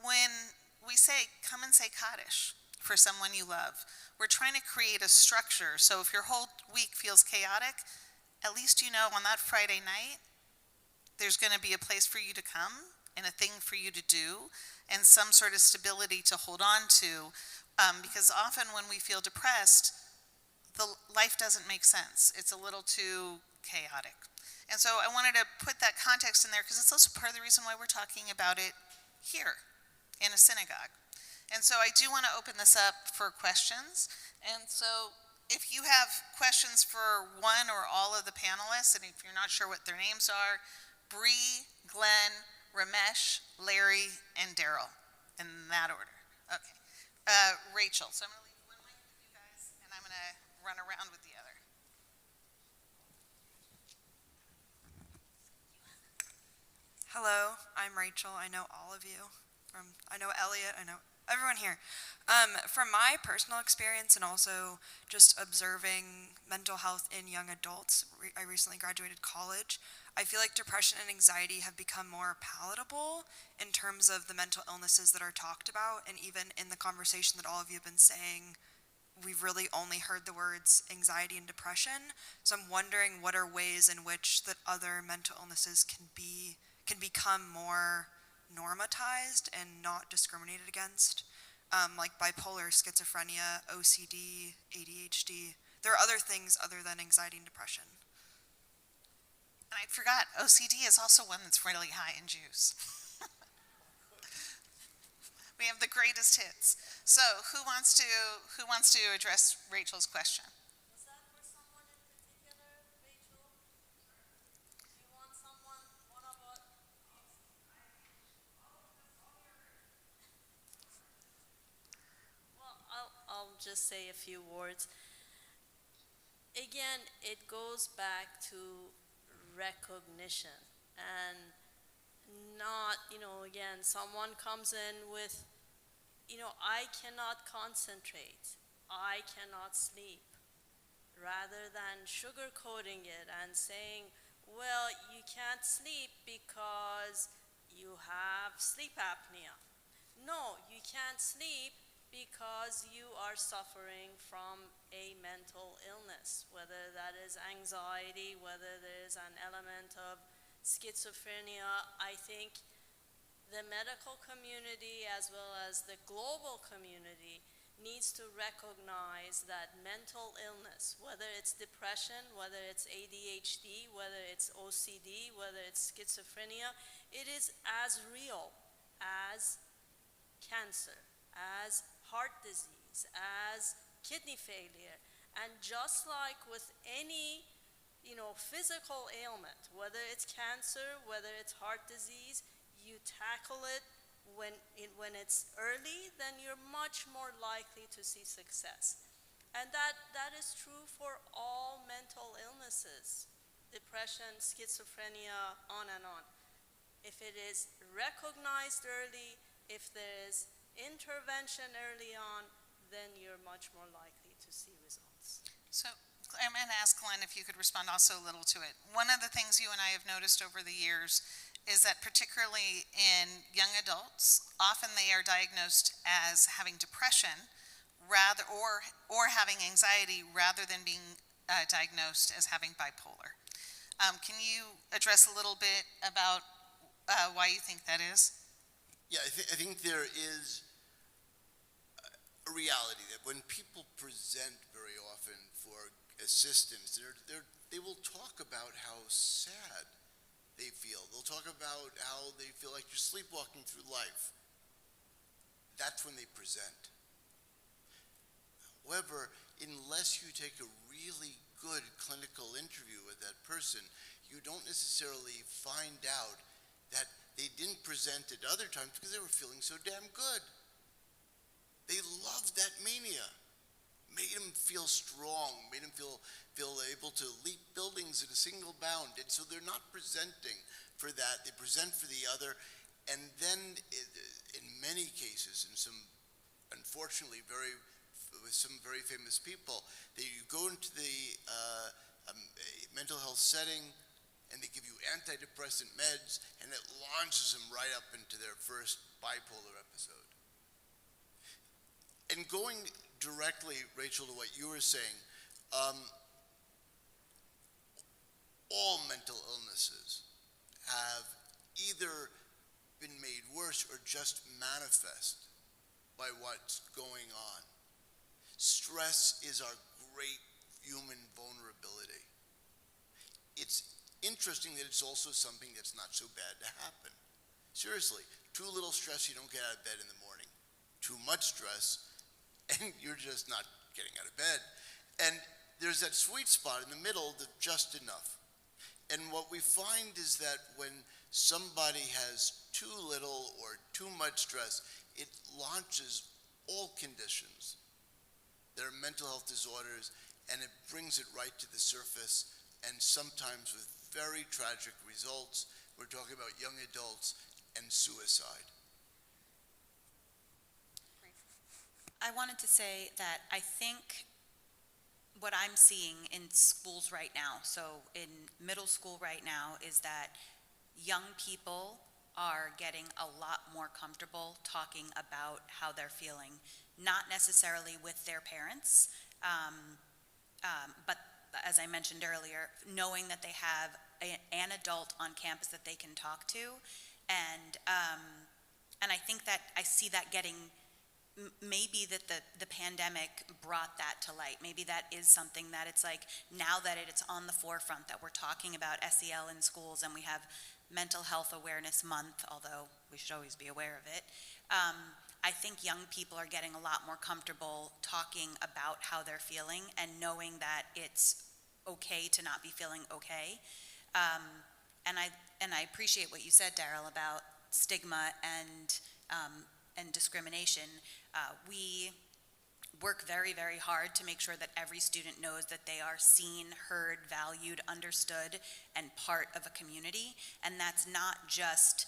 when we say, come and say Kaddish for someone you love, we're trying to create a structure. So if your whole week feels chaotic, at least you know on that Friday night, there's going to be a place for you to come and a thing for you to do and some sort of stability to hold on to. Because often when we feel depressed, the life doesn't make sense. It's a little too chaotic. And so I wanted to put that context in there because it's also part of the reason why we're talking about it here in a synagogue. And so I do want to open this up for questions. And so if you have questions for one or all of the panelists, and if you're not sure what their names are, Bree, Glenn, Ramesh, Larry, and Daryl, in that order. Okay. Rachel, so I'm going to leave one mic with you guys, and I'm going to run around with the other. Hello, I'm Rachel. I know all of you. I know Elliot, I know everyone here. From my personal experience and also just observing mental health in young adults, I recently graduated college. I feel like depression and anxiety have become more palatable in terms of the mental illnesses that are talked about, and even in the conversation that all of you have been saying, we've really only heard the words anxiety and depression. So I'm wondering what are ways in which that other mental illnesses can become more normatized and not discriminated against, like bipolar, schizophrenia, OCD, ADHD. There are other things other than anxiety and depression. And I forgot, OCD is also one that's really high in Jews. We have the greatest hits. So who wants to address Rachel's question? Was that for someone in particular, Rachel? Do you want one of us? Well, I'll just say a few words. again, it goes back to recognition and not, again, someone comes in with, I cannot concentrate, I cannot sleep, rather than sugarcoating it and saying, well, you can't sleep because you have sleep apnea. No, you can't sleep because you are suffering from a mental illness, whether that is anxiety, whether there is an element of schizophrenia. I think the medical community as well as the global community needs to recognize that mental illness, whether it's depression, whether it's ADHD, whether it's OCD, whether it's schizophrenia, it is as real as cancer, as heart disease, as kidney failure. And just like with any, physical ailment, whether it's cancer, whether it's heart disease, you tackle it when it's early, then you're much more likely to see success. And that is true for all mental illnesses, depression, schizophrenia, on and on. If it is recognized early, if there is intervention early on, then you're much more likely to see results. So I'm going to ask Glenn if you could respond also a little to it. One of the things you and I have noticed over the years is that particularly in young adults, often they are diagnosed as having depression rather or having anxiety rather than being diagnosed as having bipolar. Can you address a little bit about why you think that is? Yeah, I think there is a reality that when people present very often for assistance, they will talk about how sad they feel. They'll talk about how they feel like you're sleepwalking through life. That's when they present. However, unless you take a really good clinical interview with that person, you don't necessarily find out that they didn't present at other times because they were feeling so damn good. They loved that mania. Made them feel strong, made them feel able to leap buildings in a single bound. And so they're not presenting for that, they present for the other. And then in many cases, in some, unfortunately, with some very famous people, you go into the mental health setting and they give you antidepressant meds and it launches them right up into their first bipolar episode. And going directly, Rachel, to what you were saying, all mental illnesses have either been made worse or just manifest by what's going on. Stress is our great human vulnerability. It's interesting that it's also something that's not so bad to happen. Seriously, too little stress, you don't get out of bed in the morning. Too much stress, and you're just not getting out of bed. And there's that sweet spot in the middle, the just enough. And what we find is that when somebody has too little or too much stress, it launches all conditions. There are mental health disorders, and it brings it right to the surface, and sometimes with very tragic results. We're talking about young adults and suicide. I wanted to say that I think what I'm seeing in schools right now, so in middle school right now, is that young people are getting a lot more comfortable talking about how they're feeling, not necessarily with their parents, but as I mentioned earlier, knowing that they have an adult on campus that they can talk to, and I think that I see that getting. Maybe that the pandemic brought that to light. Maybe that is something that it's like now that it's on the forefront that we're talking about SEL in schools and we have Mental Health Awareness Month, although we should always be aware of it. I think young people are getting a lot more comfortable talking about how they're feeling and knowing that it's okay to not be feeling okay. And I appreciate what you said, Daryl, about stigma and discrimination. work very, very hard to make sure that every student knows that they are seen, heard, valued, understood, and part of a community. And that's not just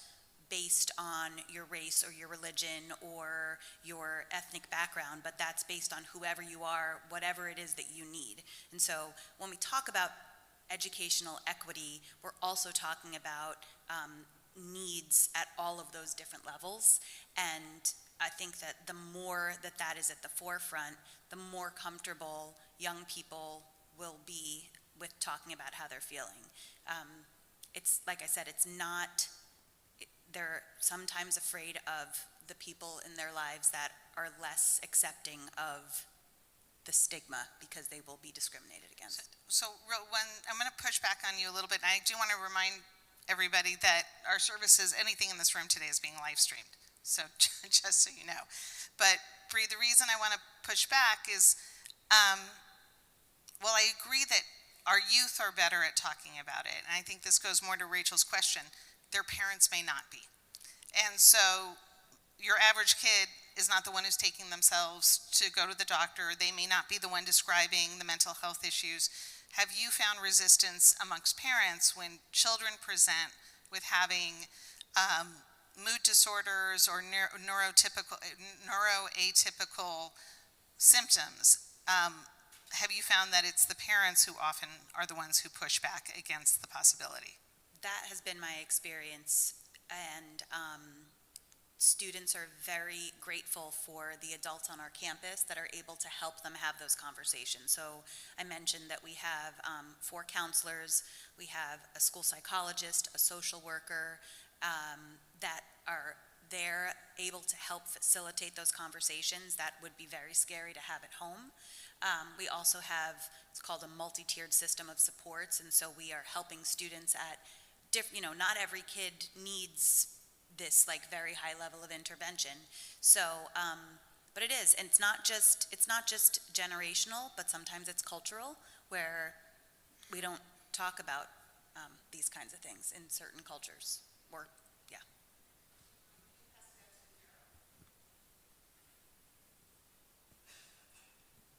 based on your race or your religion or your ethnic background, but that's based on whoever you are, whatever it is that you need. And so when we talk about educational equity, we're also talking about needs at all of those different levels. And I think that the more that that is at the forefront, the more comfortable young people will be with talking about how they're feeling. It's, like I said, it's not, they're sometimes afraid of the people in their lives that are less accepting of the stigma because they will be discriminated against. So, I'm going to push back on you a little bit. And I do want to remind everybody that our services, anything in this room today is being live streamed. So just so you know. But Bree, the reason I want to push back is, well, I agree that our youth are better at talking about it. And I think this goes more to Rachel's question. Their parents may not be. And so your average kid is not the one who's taking themselves to go to the doctor. They may not be the one describing the mental health issues. Have you found resistance amongst parents when children present with having mood disorders or neuroatypical symptoms? Have you found that it's the parents who often are the ones who push back against the possibility? That has been my experience, and students are very grateful for the adults on our campus that are able to help them have those conversations. So I mentioned that we have 4 counselors, we have a school psychologist, a social worker, that are there able to help facilitate those conversations that would be very scary to have at home. We also have, it's called a multi-tiered system of supports, and so we are helping students at not every kid needs this like very high level of intervention. So, but it is, and it's not just generational, but sometimes it's cultural, where we don't talk about these kinds of things in certain cultures. Or, yeah.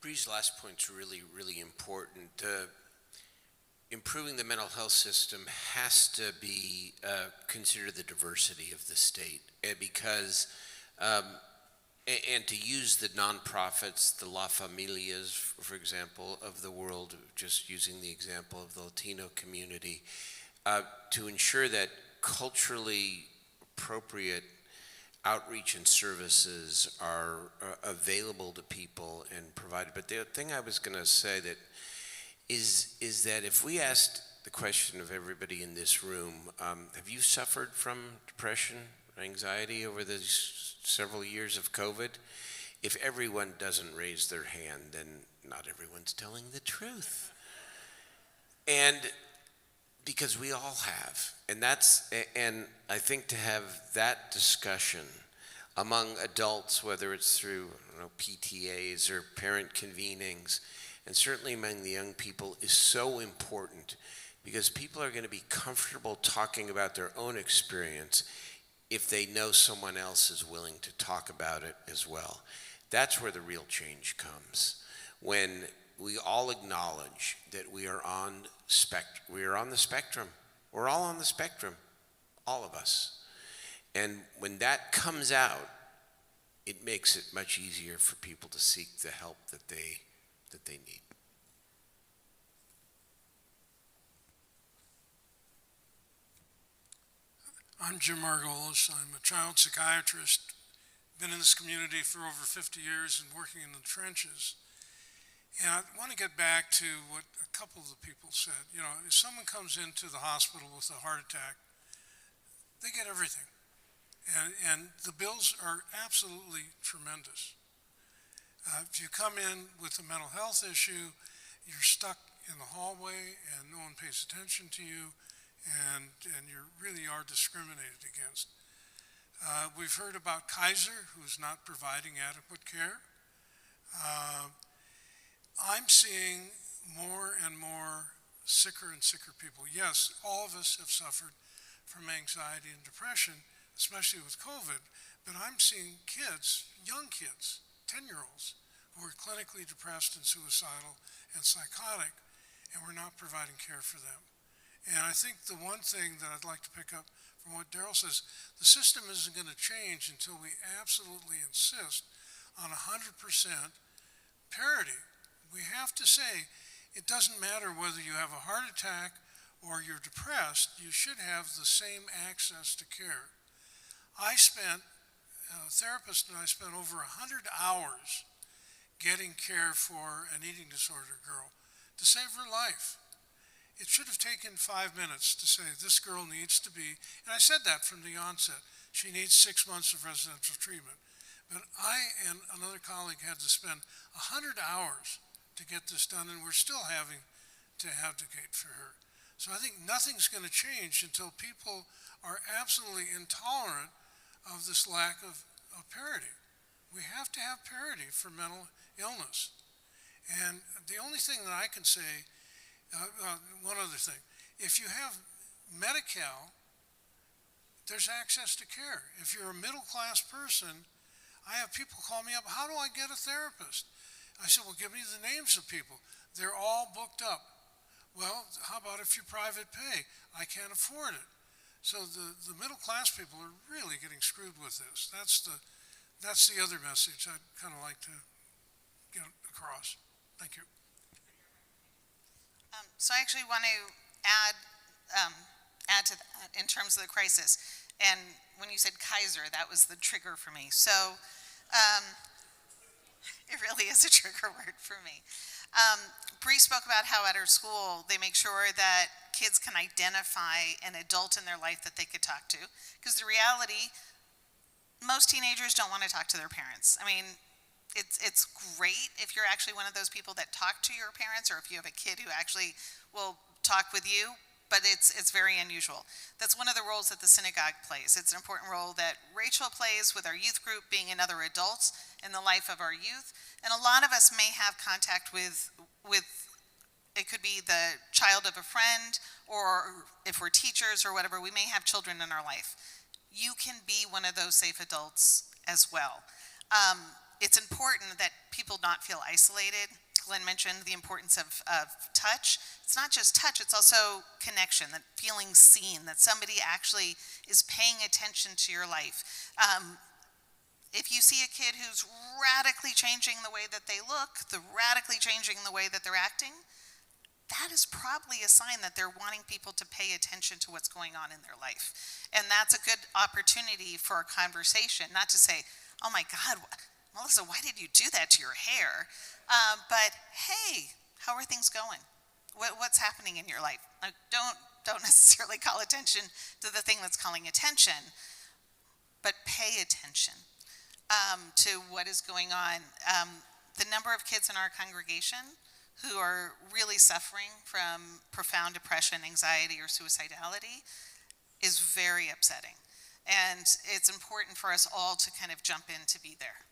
Bree's last point's really, really important. Improving the mental health system has to be consider the diversity of the state, because and to use the nonprofits, the La Familias, for example, of the world, just using the example of the Latino community, to ensure that culturally appropriate outreach and services are available to people and provided. But the thing I was going to say that is that if we asked the question of everybody in this room, have you suffered from depression, anxiety over these several years of COVID? If everyone doesn't raise their hand, then not everyone's telling the truth. And because we all have, and I think to have that discussion among adults, whether it's through PTAs or parent convenings, and certainly among the young people, is so important, because people are going to be comfortable talking about their own experience if they know someone else is willing to talk about it as well. That's where the real change comes, when we all acknowledge that we are on the spectrum. We're all on the spectrum, all of us. And when that comes out, it makes it much easier for people to seek the help that they need. I'm Jim Margolis. I'm a child psychiatrist. Been in this community for over 50 years and working in the trenches. And I want to get back to what a couple of the people said. If someone comes into the hospital with a heart attack, they get everything. And the bills are absolutely tremendous. If you come in with a mental health issue, you're stuck in the hallway and no one pays attention to you, and you really are discriminated against. We've heard about Kaiser, who's not providing adequate care. I'm seeing more and more sicker and sicker people. Yes, all of us have suffered from anxiety and depression, especially with COVID, but I'm seeing kids, young kids, 10-year-olds, who are clinically depressed and suicidal and psychotic, and we're not providing care for them. And I think the one thing that I'd like to pick up from what Daryl says, the system isn't going to change until we absolutely insist on 100% parity. We have to say, it doesn't matter whether you have a heart attack or you're depressed, you should have the same access to care. A therapist and I spent over 100 hours getting care for an eating disorder girl to save her life. It should have taken 5 minutes to say this girl needs to be, and I said that from the onset, she needs 6 months of residential treatment. But I and another colleague had to spend 100 hours to get this done, and we're still having to advocate for her. So I think nothing's going to change until people are absolutely intolerant of this lack of parity. We have to have parity for mental illness. And the only thing that I can say, one other thing, if you have Medi-Cal, there's access to care. If you're a middle-class person, I have people call me up, how do I get a therapist? I said, well, give me the names of people. They're all booked up. Well, how about if you're private pay? I can't afford it. So the middle-class people are really getting screwed with this. That's the other message I'd kind of like to get across. Thank you. So I actually want to add to that in terms of the crisis. And when you said Kaiser, that was the trigger for me. So it really is a trigger word for me. Bree spoke about how at her school they make sure that kids can identify an adult in their life that they could talk to. Because the reality, most teenagers don't want to talk to their parents. I mean, it's great if you're actually one of those people that talk to your parents, or if you have a kid who actually will talk with you, but it's very unusual. That's one of the roles that the synagogue plays. It's an important role that Rachel plays with our youth group, being another adult in the life of our youth. And a lot of us may have contact with it could be the child of a friend, or if we're teachers or whatever, we may have children in our life. You can be one of those safe adults as well. It's important that people not feel isolated. Glenn mentioned the importance of touch. It's not just touch, it's also connection, that feeling seen, that somebody actually is paying attention to your life. If you see a kid who's radically changing the way that they look, radically changing the way that they're acting, that is probably a sign that they're wanting people to pay attention to what's going on in their life. And that's a good opportunity for a conversation, not to say, oh my God, Melissa, why did you do that to your hair? But hey, how are things going? What's happening in your life? Don't necessarily call attention to the thing that's calling attention, but pay attention to what is going on. The number of kids in our congregation who are really suffering from profound depression, anxiety, or suicidality is very upsetting. And it's important for us all to kind of jump in to be there.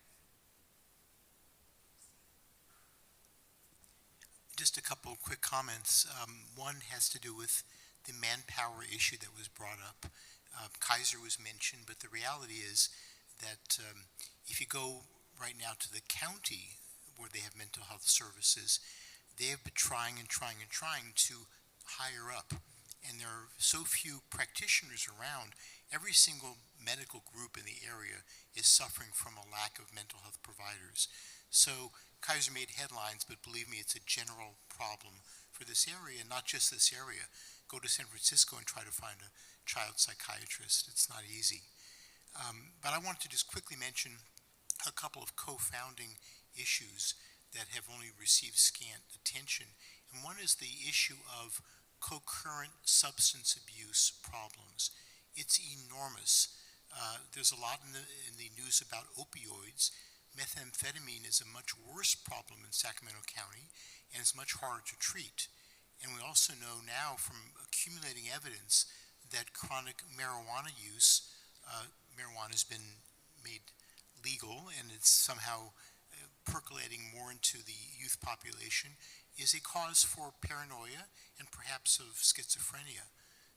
Just a couple of quick comments. One has to do with the manpower issue that was brought up. Kaiser was mentioned, but the reality is that if you go right now to the county where they have mental health services, they have been trying to hire up. And there are so few practitioners around. Every single medical group in the area is suffering from a lack of mental health providers. So Kaiser made headlines, but believe me, it's a general problem for this area, not just this area. Go to San Francisco and try to find a child psychiatrist. It's not easy. But I want to just quickly mention a couple of co-founding issues that have only received scant attention. And one is the issue of co-current substance abuse problems. It's enormous. There's a lot in the news about opioids. Methamphetamine is a much worse problem in Sacramento County, and it's much harder to treat. And we also know now from accumulating evidence that chronic marijuana use, marijuana has been made legal, and it's somehow percolating more into the youth population, is a cause for paranoia and perhaps of schizophrenia.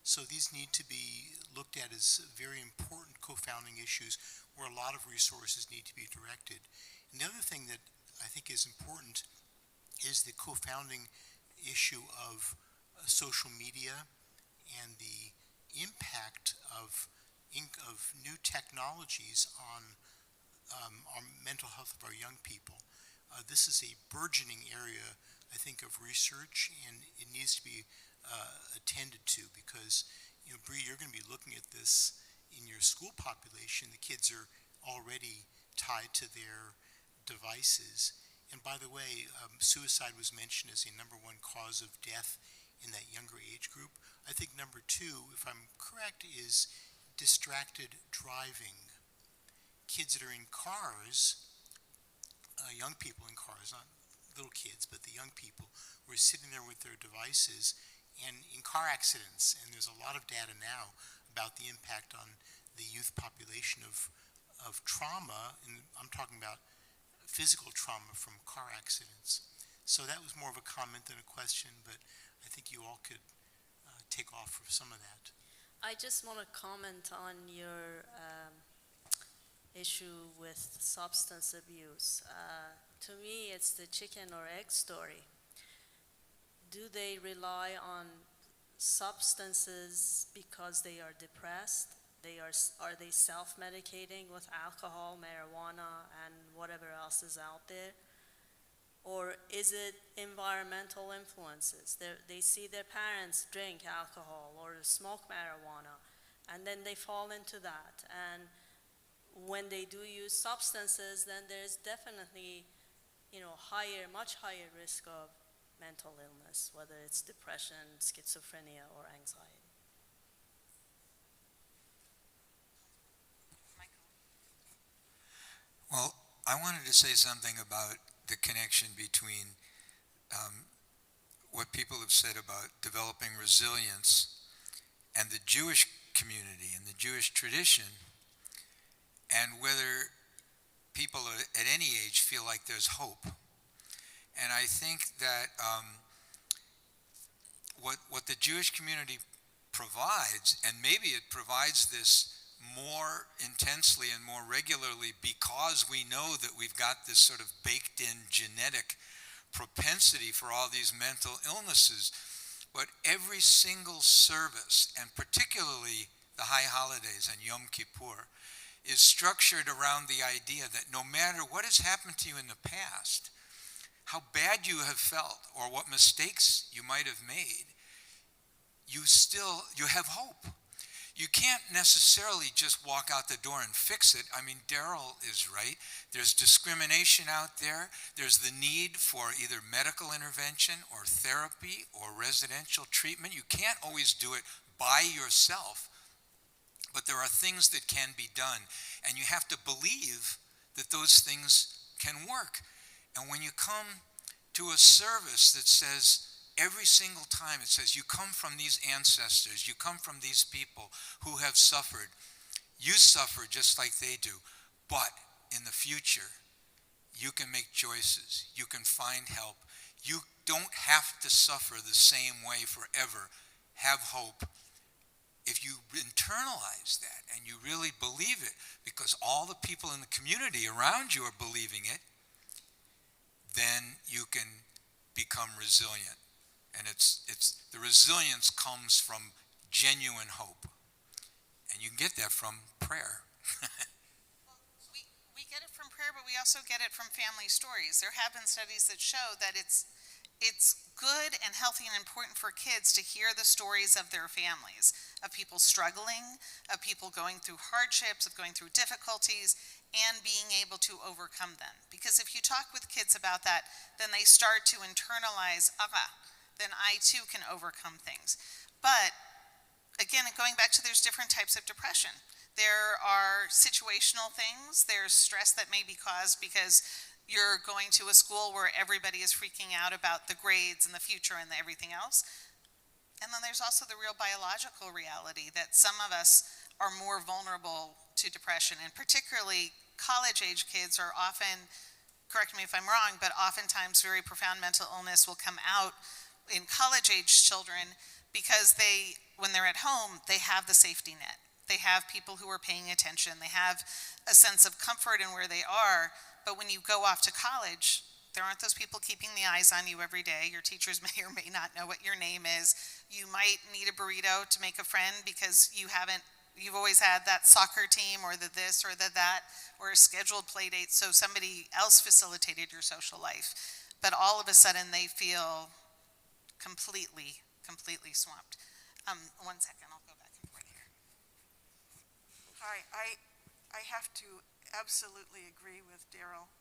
So these need to be looked at as very important co-founding issues where a lot of resources need to be directed. And the other thing that I think is important is the co-founding issue of social media and the impact of new technologies on mental health of our young people. This is a burgeoning area, I think, of research, and it needs to be attended to because, Bree, you're going to be looking at this in your school population. The kids are already tied to their devices. And by the way, suicide was mentioned as a number one cause of death in that younger age group. I think number two, if I'm correct, is distracted driving. Kids that are in cars, young people in cars, not little kids, but the young people who are sitting there with their devices and in car accidents. And there's a lot of data now about the impact on the youth population of trauma, and I'm talking about physical trauma from car accidents. So that was more of a comment than a question, but I think you all could take off for some of that. I just want to comment on your issue with substance abuse. To me, it's the chicken or egg story. Do they rely on substances because they are depressed? Are they self-medicating with alcohol, marijuana, and whatever else is out there? Or is it environmental influences? They see their parents drink alcohol or smoke marijuana, and then they fall into that. And when they do use substances, then there's definitely, much higher risk of mental illness, whether it's depression, schizophrenia, or anxiety. Well, I wanted to say something about the connection between what people have said about developing resilience and the Jewish community and the Jewish tradition, and whether people at any age feel like there's hope. And I think that what the Jewish community provides, and maybe it provides this more intensely and more regularly because we know that we've got this sort of baked in genetic propensity for all these mental illnesses. But every single service, and particularly the high holidays and Yom Kippur, is structured around the idea that no matter what has happened to you in the past, how bad you have felt or what mistakes you might have made, you have hope. You can't necessarily just walk out the door and fix it. I mean, Daryl is right. There's discrimination out there. There's the need for either medical intervention or therapy or residential treatment. You can't always do it by yourself, but there are things that can be done, and you have to believe that those things can work. And when you come to a service that says, every single time it says, you come from these ancestors, you come from these people who have suffered. You suffer just like they do, but in the future, you can make choices. You can find help. You don't have to suffer the same way forever. Have hope. If you internalize that and you really believe it, because all the people in the community around you are believing it, then you can become resilient. And it's the resilience comes from genuine hope. And you can get that from prayer. Well, we get it from prayer, but we also get it from family stories. There have been studies that show that it's good and healthy and important for kids to hear the stories of their families, of people struggling, of people going through hardships, of going through difficulties, and being able to overcome them. Because if you talk with kids about that, then they start to internalize, then I too can overcome things. But again, going back to there's different types of depression. There are situational things, there's stress that may be caused because you're going to a school where everybody is freaking out about the grades and the future and everything else. And then there's also the real biological reality that some of us are more vulnerable to depression, and particularly college-age kids are often, correct me if I'm wrong, but oftentimes very profound mental illness will come out in college-age children because when they're at home, they have the safety net. They have people who are paying attention. They have a sense of comfort in where they are, But when you go off to college, there aren't those people keeping the eyes on you every day. Your teachers may or may not know what your name is. You might need a burrito to make a friend because you've always had that soccer team or the this or the that or a scheduled play date, so somebody else facilitated your social life. But all of a sudden they feel completely swamped. 1 second, I'll go back and forth here. Hi, I have to absolutely agree with Daryl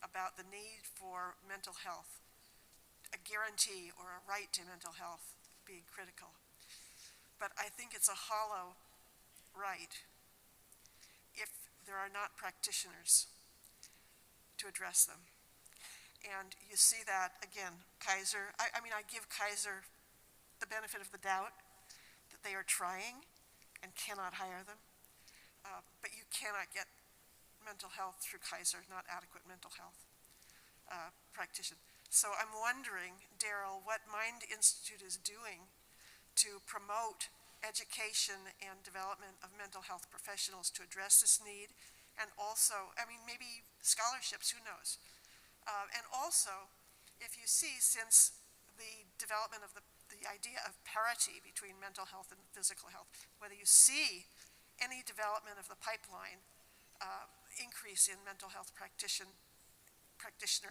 about the need for mental health, a guarantee or a right to mental health being critical. But I think it's a hollow right if there are not practitioners to address them. And you see that, again, Kaiser, I mean, I give Kaiser the benefit of the doubt that they are trying and cannot hire them. But you cannot get mental health through Kaiser, not adequate mental health practitioner. So I'm wondering, Daryl, what Mind Institute is doing to promote education and development of mental health professionals to address this need, and also, I mean, maybe scholarships, who knows? And also, if you see, since the development of the idea of parity between mental health and physical health, whether you see any development of the pipeline increase in mental health practitioner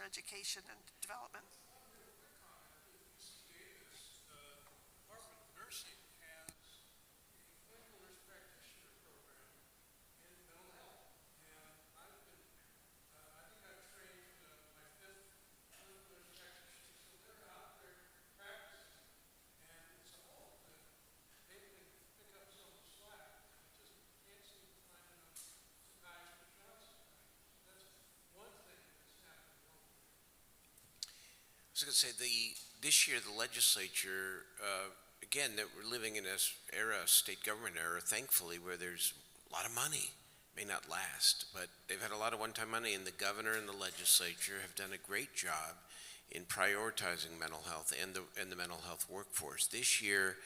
education and development. I was going to say, this year, the legislature, again, that we're living in this era, state government era, thankfully, where there's a lot of money. May not last, but they've had a lot of one-time money, and the governor and the legislature have done a great job in prioritizing mental health and the mental health workforce. This year,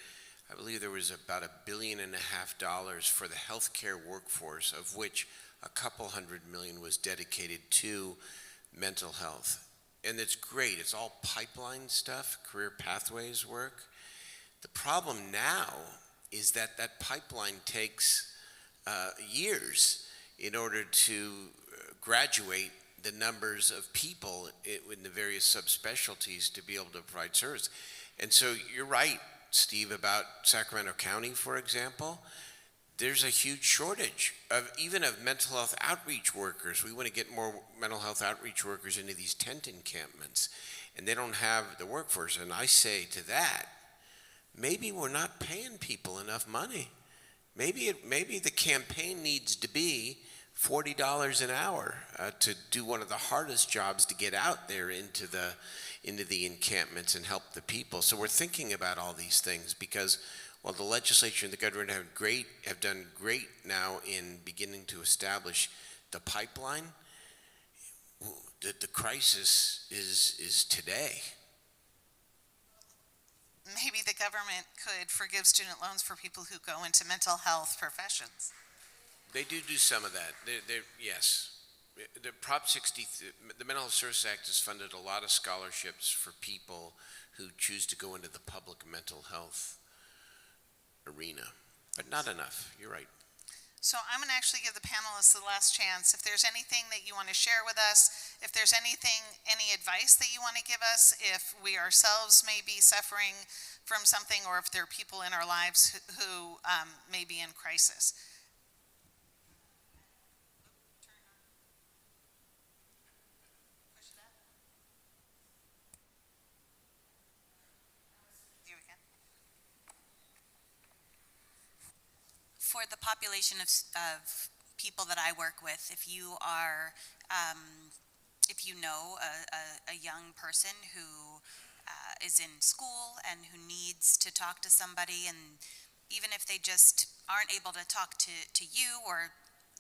I believe there was about $1.5 billion for the healthcare workforce, of which a couple $100 million was dedicated to mental health. And it's great. It's all pipeline stuff, career pathways work. The problem now is that that pipeline takes years in order to graduate the numbers of people in the various subspecialties to be able to provide service. And so you're right, Steve, about Sacramento County, for example. There's a huge shortage of mental health outreach workers. We want to get more mental health outreach workers into these tent encampments, and they don't have the workforce. And I say to that, maybe we're not paying people enough money. Maybe the campaign needs to be $40 an hour to do one of the hardest jobs to get out there into the encampments and help the people. So we're thinking about all these things because while the legislature and the government have done great now in beginning to establish the pipeline, the crisis is today. Maybe the government could forgive student loans for people who go into mental health professions. They do some of that. Yes. The Prop 60, the Mental Health Services Act has funded a lot of scholarships for people who choose to go into the public mental health arena, but not enough. You're right. So I'm going to actually give the panelists the last chance. If there's anything that you want to share with us, if there's any advice that you want to give us, if we ourselves may be suffering from something, or if there are people in our lives who may be in crisis. For the population of people that I work with, if you are, if you know a young person who is in school and who needs to talk to somebody, and even if they just aren't able to talk to you, or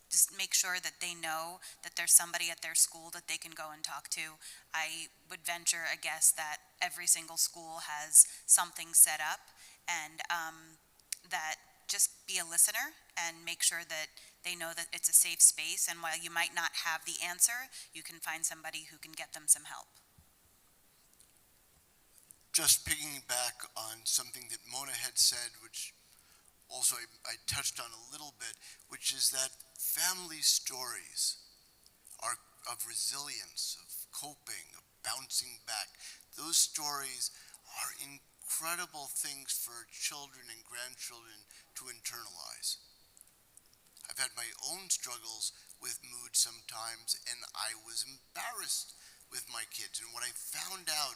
just make sure that they know that there's somebody at their school that they can go and talk to, I would venture a guess that every single school has something set up, and that just be a listener and make sure that they know that it's a safe space, and while you might not have the answer, you can find somebody who can get them some help. Just piggyback on something that Mona had said, which also I touched on a little bit, which is that family stories are of resilience, of coping, of bouncing back. Those stories are incredible things for children and grandchildren to internalize. I've had my own struggles with mood sometimes, and I was embarrassed with my kids. And what I found out,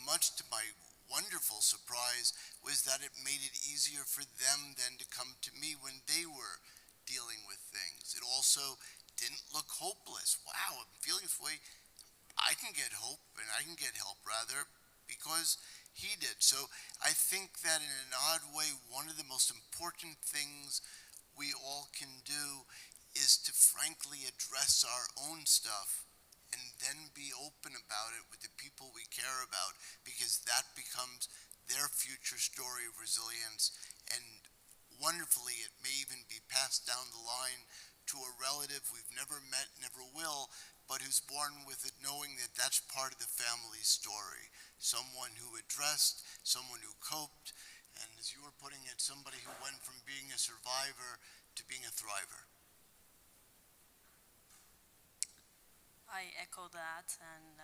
much to my wonderful surprise, was that it made it easier for them then to come to me when they were dealing with things. It also didn't look hopeless. Wow, I'm feeling this way. I can get hope, and I can get help, rather, because he did. So I think that in an odd way, one of the most important things we all can do is to frankly address our own stuff and then be open about it with the people we care about, because that becomes their future story of resilience. And wonderfully, it may even be passed down the line to a relative we've never met, never will, but who's born with it, knowing that that's part of the family story. Someone who addressed, someone who coped, and as you were putting it, somebody who went from being a survivor to being a thriver. I echo that, and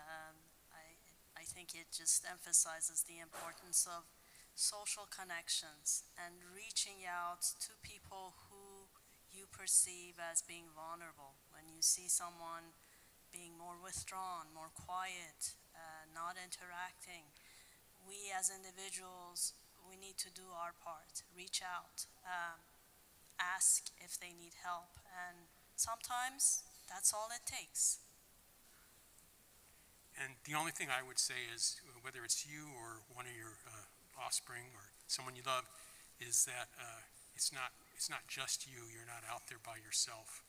I think it just emphasizes the importance of social connections and reaching out to people who you perceive as being vulnerable. When you see someone being more withdrawn, more quiet, not interacting, we as individuals, we need to do our part, reach out, ask if they need help, and sometimes that's all it takes. And the only thing I would say is, whether it's you or one of your offspring or someone you love, is that it's not just you. You're not out there by yourself.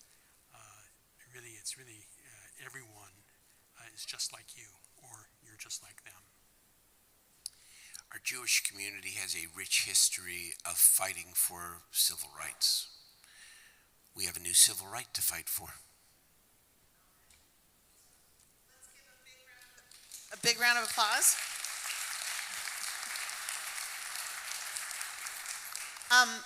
It's really everyone is just like you, or you're just like them. Our Jewish community has a rich history of fighting for civil rights. We have a new civil right to fight for. A big round of applause.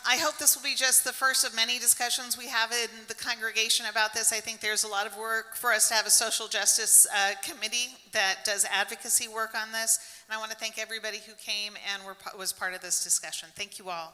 I hope this will be just the first of many discussions we have in the congregation about this. I think there's a lot of work for us to have a social justice committee that does advocacy work on this. And I want to thank everybody who came and was part of this discussion. Thank you all.